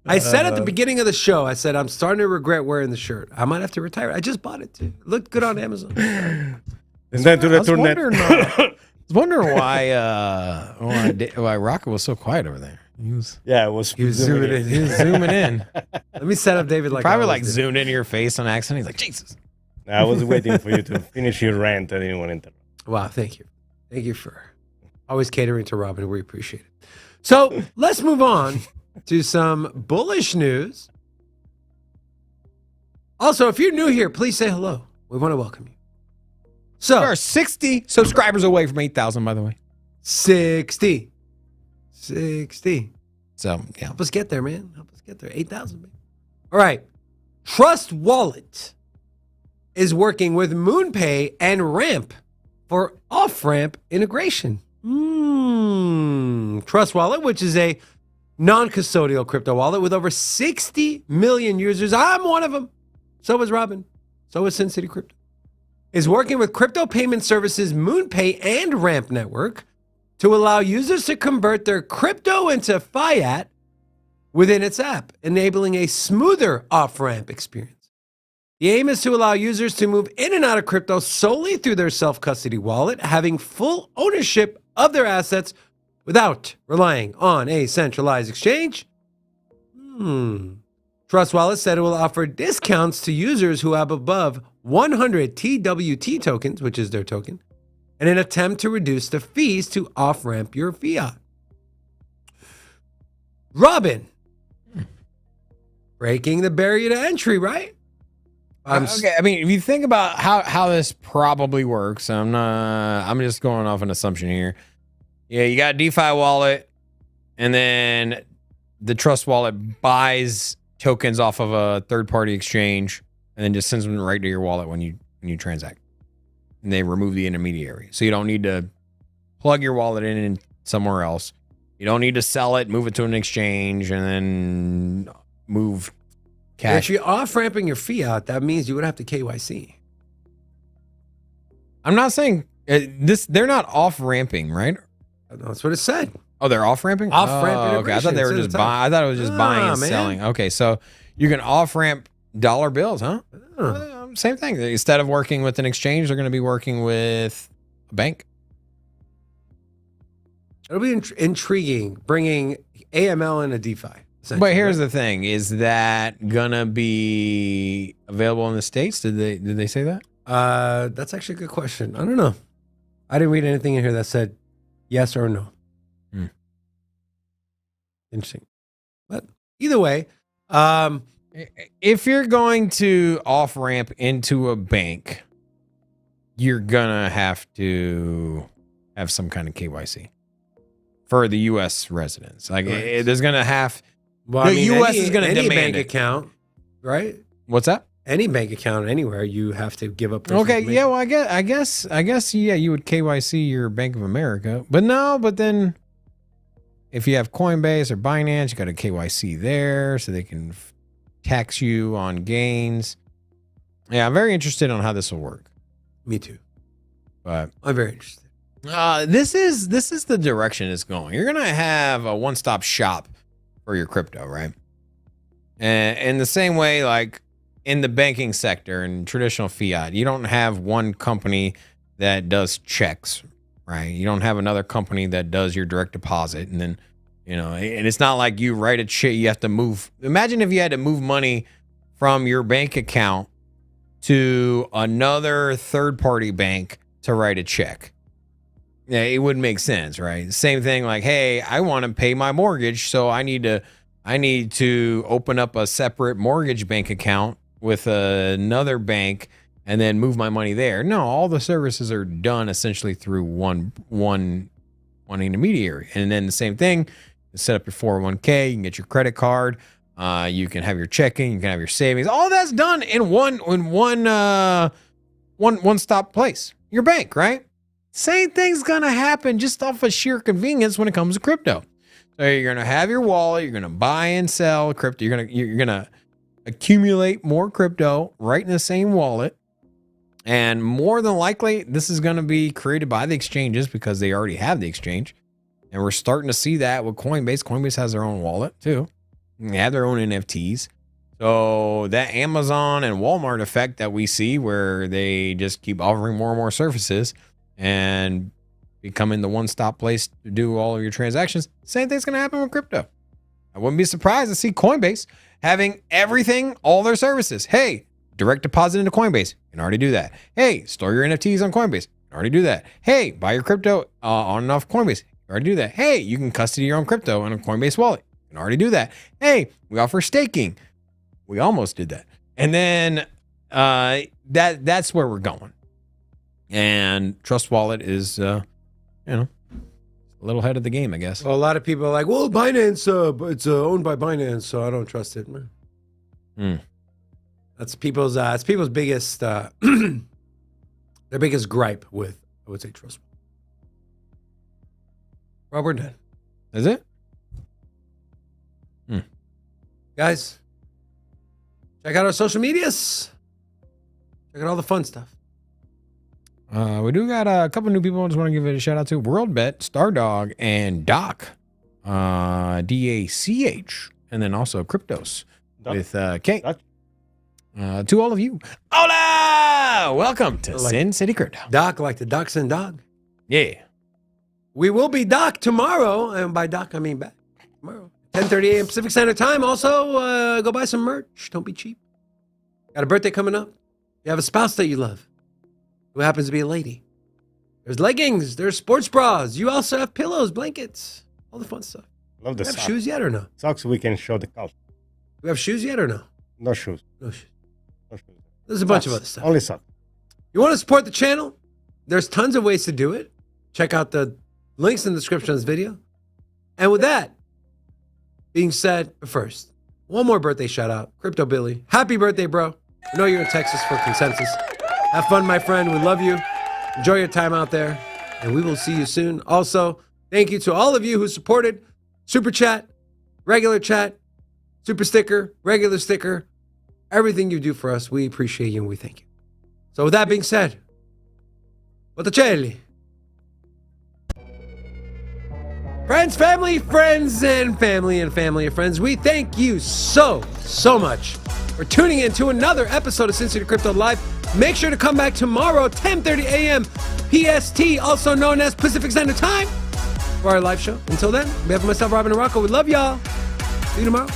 I said at the beginning of the show, I said, I'm starting to regret wearing the shirt. I might have to retire. I just bought it too. It looked good on Amazon. And then to return that. I was wondering why Rocket was so quiet over there. He was zooming in. He was zooming in. Let me set up David like probably like zoomed into your face on accident. He's like, Jesus. I was waiting for you to finish your rant. I didn't want to interrupt. Wow, thank you. Thank you for always catering to Robin. We appreciate it. So let's move on to some bullish news. Also, if you're new here, please say hello. We want to welcome you. So, we are 60 subscribers away from 8,000, by the way. 60. So, yeah. Help us get there, man. Help us get there. 8,000, man. All right. Trust Wallet is working with MoonPay and Ramp for off-ramp integration. Trust Wallet, which is a non-custodial crypto wallet with over 60 million users. I'm one of them. So is Robin. So is Sin City Crypto. Is working with crypto payment services MoonPay and Ramp Network to allow users to convert their crypto into fiat within its app, enabling a smoother off-ramp experience. The aim is to allow users to move in and out of crypto solely through their self-custody wallet, having full ownership of their assets without relying on a centralized exchange. Trust Wallet said it will offer discounts to users who have above 100 TWT tokens, which is their token, in an attempt to reduce the fees to off-ramp your fiat. Robin, breaking the barrier to entry, right? Okay, I mean, if you think about how this probably works, I'm just going off an assumption here. Yeah, you got a DeFi wallet, and then the Trust Wallet buys tokens off of a third-party exchange, and then just sends them right to your wallet when you transact. And they remove the intermediary, so you don't need to plug your wallet in somewhere else. You don't need to sell it, move it to an exchange, and then move cash. If you're off-ramping your fiat, that means you would have to KYC. I'm not saying they're not off-ramping, right? That's what it said. Oh, they're off-ramping? Off-ramp okay. I thought they were just buying. I thought it was just buying and selling. Okay, so you can off-ramp dollar bills, huh? Same thing. Instead of working with an exchange, they're going to be working with a bank. It'll be intriguing bringing AML into DeFi. But here's the thing: is that gonna be available in the States? Did they say that? That's actually a good question. I don't know. I didn't read anything in here that said yes or no. Interesting. But either way, if you're going to off ramp into a bank, you're gonna have to have some kind of KYC for the U.S. residents. Like there's gonna have. Well, the U.S. is gonna demand bank it. account, right? What's that? Any bank account anywhere, you have to give up. Okay, yeah. Well, I guess, yeah, you would KYC your Bank of America, but then if you have Coinbase or Binance, you got a KYC there, so they can tax you on gains. Yeah, I'm very interested on how this will work. Me too. But I'm very interested. This is the direction it's going. You're gonna have a one-stop shop for your crypto, right? And in the same way, like in the banking sector and traditional fiat, you don't have one company that does checks, right? You don't have another company that does your direct deposit, and then and it's not like you write a check. You have to move. Imagine if you had to move money from your bank account to another third-party bank to write a check. Yeah, it wouldn't make sense, right? Same thing like, hey, I want to pay my mortgage, so I need to open up a separate mortgage bank account with another bank and then move my money there. No, all the services are done essentially through one intermediary. And then the same thing, you set up your 401k, you can get your credit card, you can have your checking, you can have your savings. All that's done in one stop place. Your bank, right? Same thing's gonna happen just off of sheer convenience when it comes to crypto. So you're gonna have your wallet, you're gonna buy and sell crypto, you're gonna accumulate more crypto right in the same wallet. And more than likely, this is gonna be created by the exchanges because they already have the exchange. And we're starting to see that with Coinbase. Coinbase has their own wallet too. They have their own NFTs. So that Amazon and Walmart effect that we see where they just keep offering more and more services and becoming the one-stop place to do all of your transactions, same thing's going to happen with crypto. I wouldn't be surprised to see Coinbase having everything, all their services. Hey, direct deposit into Coinbase. You can already do that. Hey, store your NFTs on Coinbase. You can already do that. Hey, buy your crypto on and off Coinbase. You can already do that. Hey, you can custody your own crypto in a Coinbase wallet. You can already do that. Hey, we offer staking. We almost did that. And then that's where we're going. And Trust Wallet is, a little ahead of the game, I guess. Well, a lot of people are like, well, Binance, it's owned by Binance, so I don't trust it. That's people's biggest, their biggest gripe with, I would say, Trust Wallet. Well, we're done. Is it? Guys, check out our social medias. Check out all the fun stuff. We do got a couple new people I just want to give it a shout out to. WorldBet, Stardog, and Doc. DACH. And then also Cryptos with K. To all of you, hola! Welcome to Sin City Crypto. Doc, like the Dachshund dog. Yeah. We will be Doc tomorrow, and by Doc I mean back tomorrow, 10:30 a.m. Pacific Standard Time. Also, go buy some merch. Don't be cheap. Got a birthday coming up. You have a spouse that you love, who happens to be a lady. There's leggings. There's sports bras. You also have pillows, blankets, all the fun stuff. Love the Do we have socks. shoes yet or no? Socks we can show the culture. Do we have shoes yet or no? No shoes. No shoes. No shoes. There's a bunch Socks. of other stuff. Only socks. You want to support the channel? There's tons of ways to do it. Check out the links in the description of this video. And with that being said, first, one more birthday shout out. Crypto Billy. Happy birthday, bro. I know you're in Texas for consensus. Have fun, my friend. We love you. Enjoy your time out there. And we will see you soon. Also, thank you to all of you who supported Super Chat, regular chat, Super Sticker, regular sticker. Everything you do for us, we appreciate you and we thank you. So with that being said, Botticelli. Friends, family, friends, and family of friends, we thank you so much for tuning in to another episode of Sin City Crypto Live. Make sure to come back tomorrow, 10:30 a.m. PST, also known as Pacific Standard Time, for our live show. Until then, on behalf of myself, Robin and Rocco, we love y'all. See you tomorrow.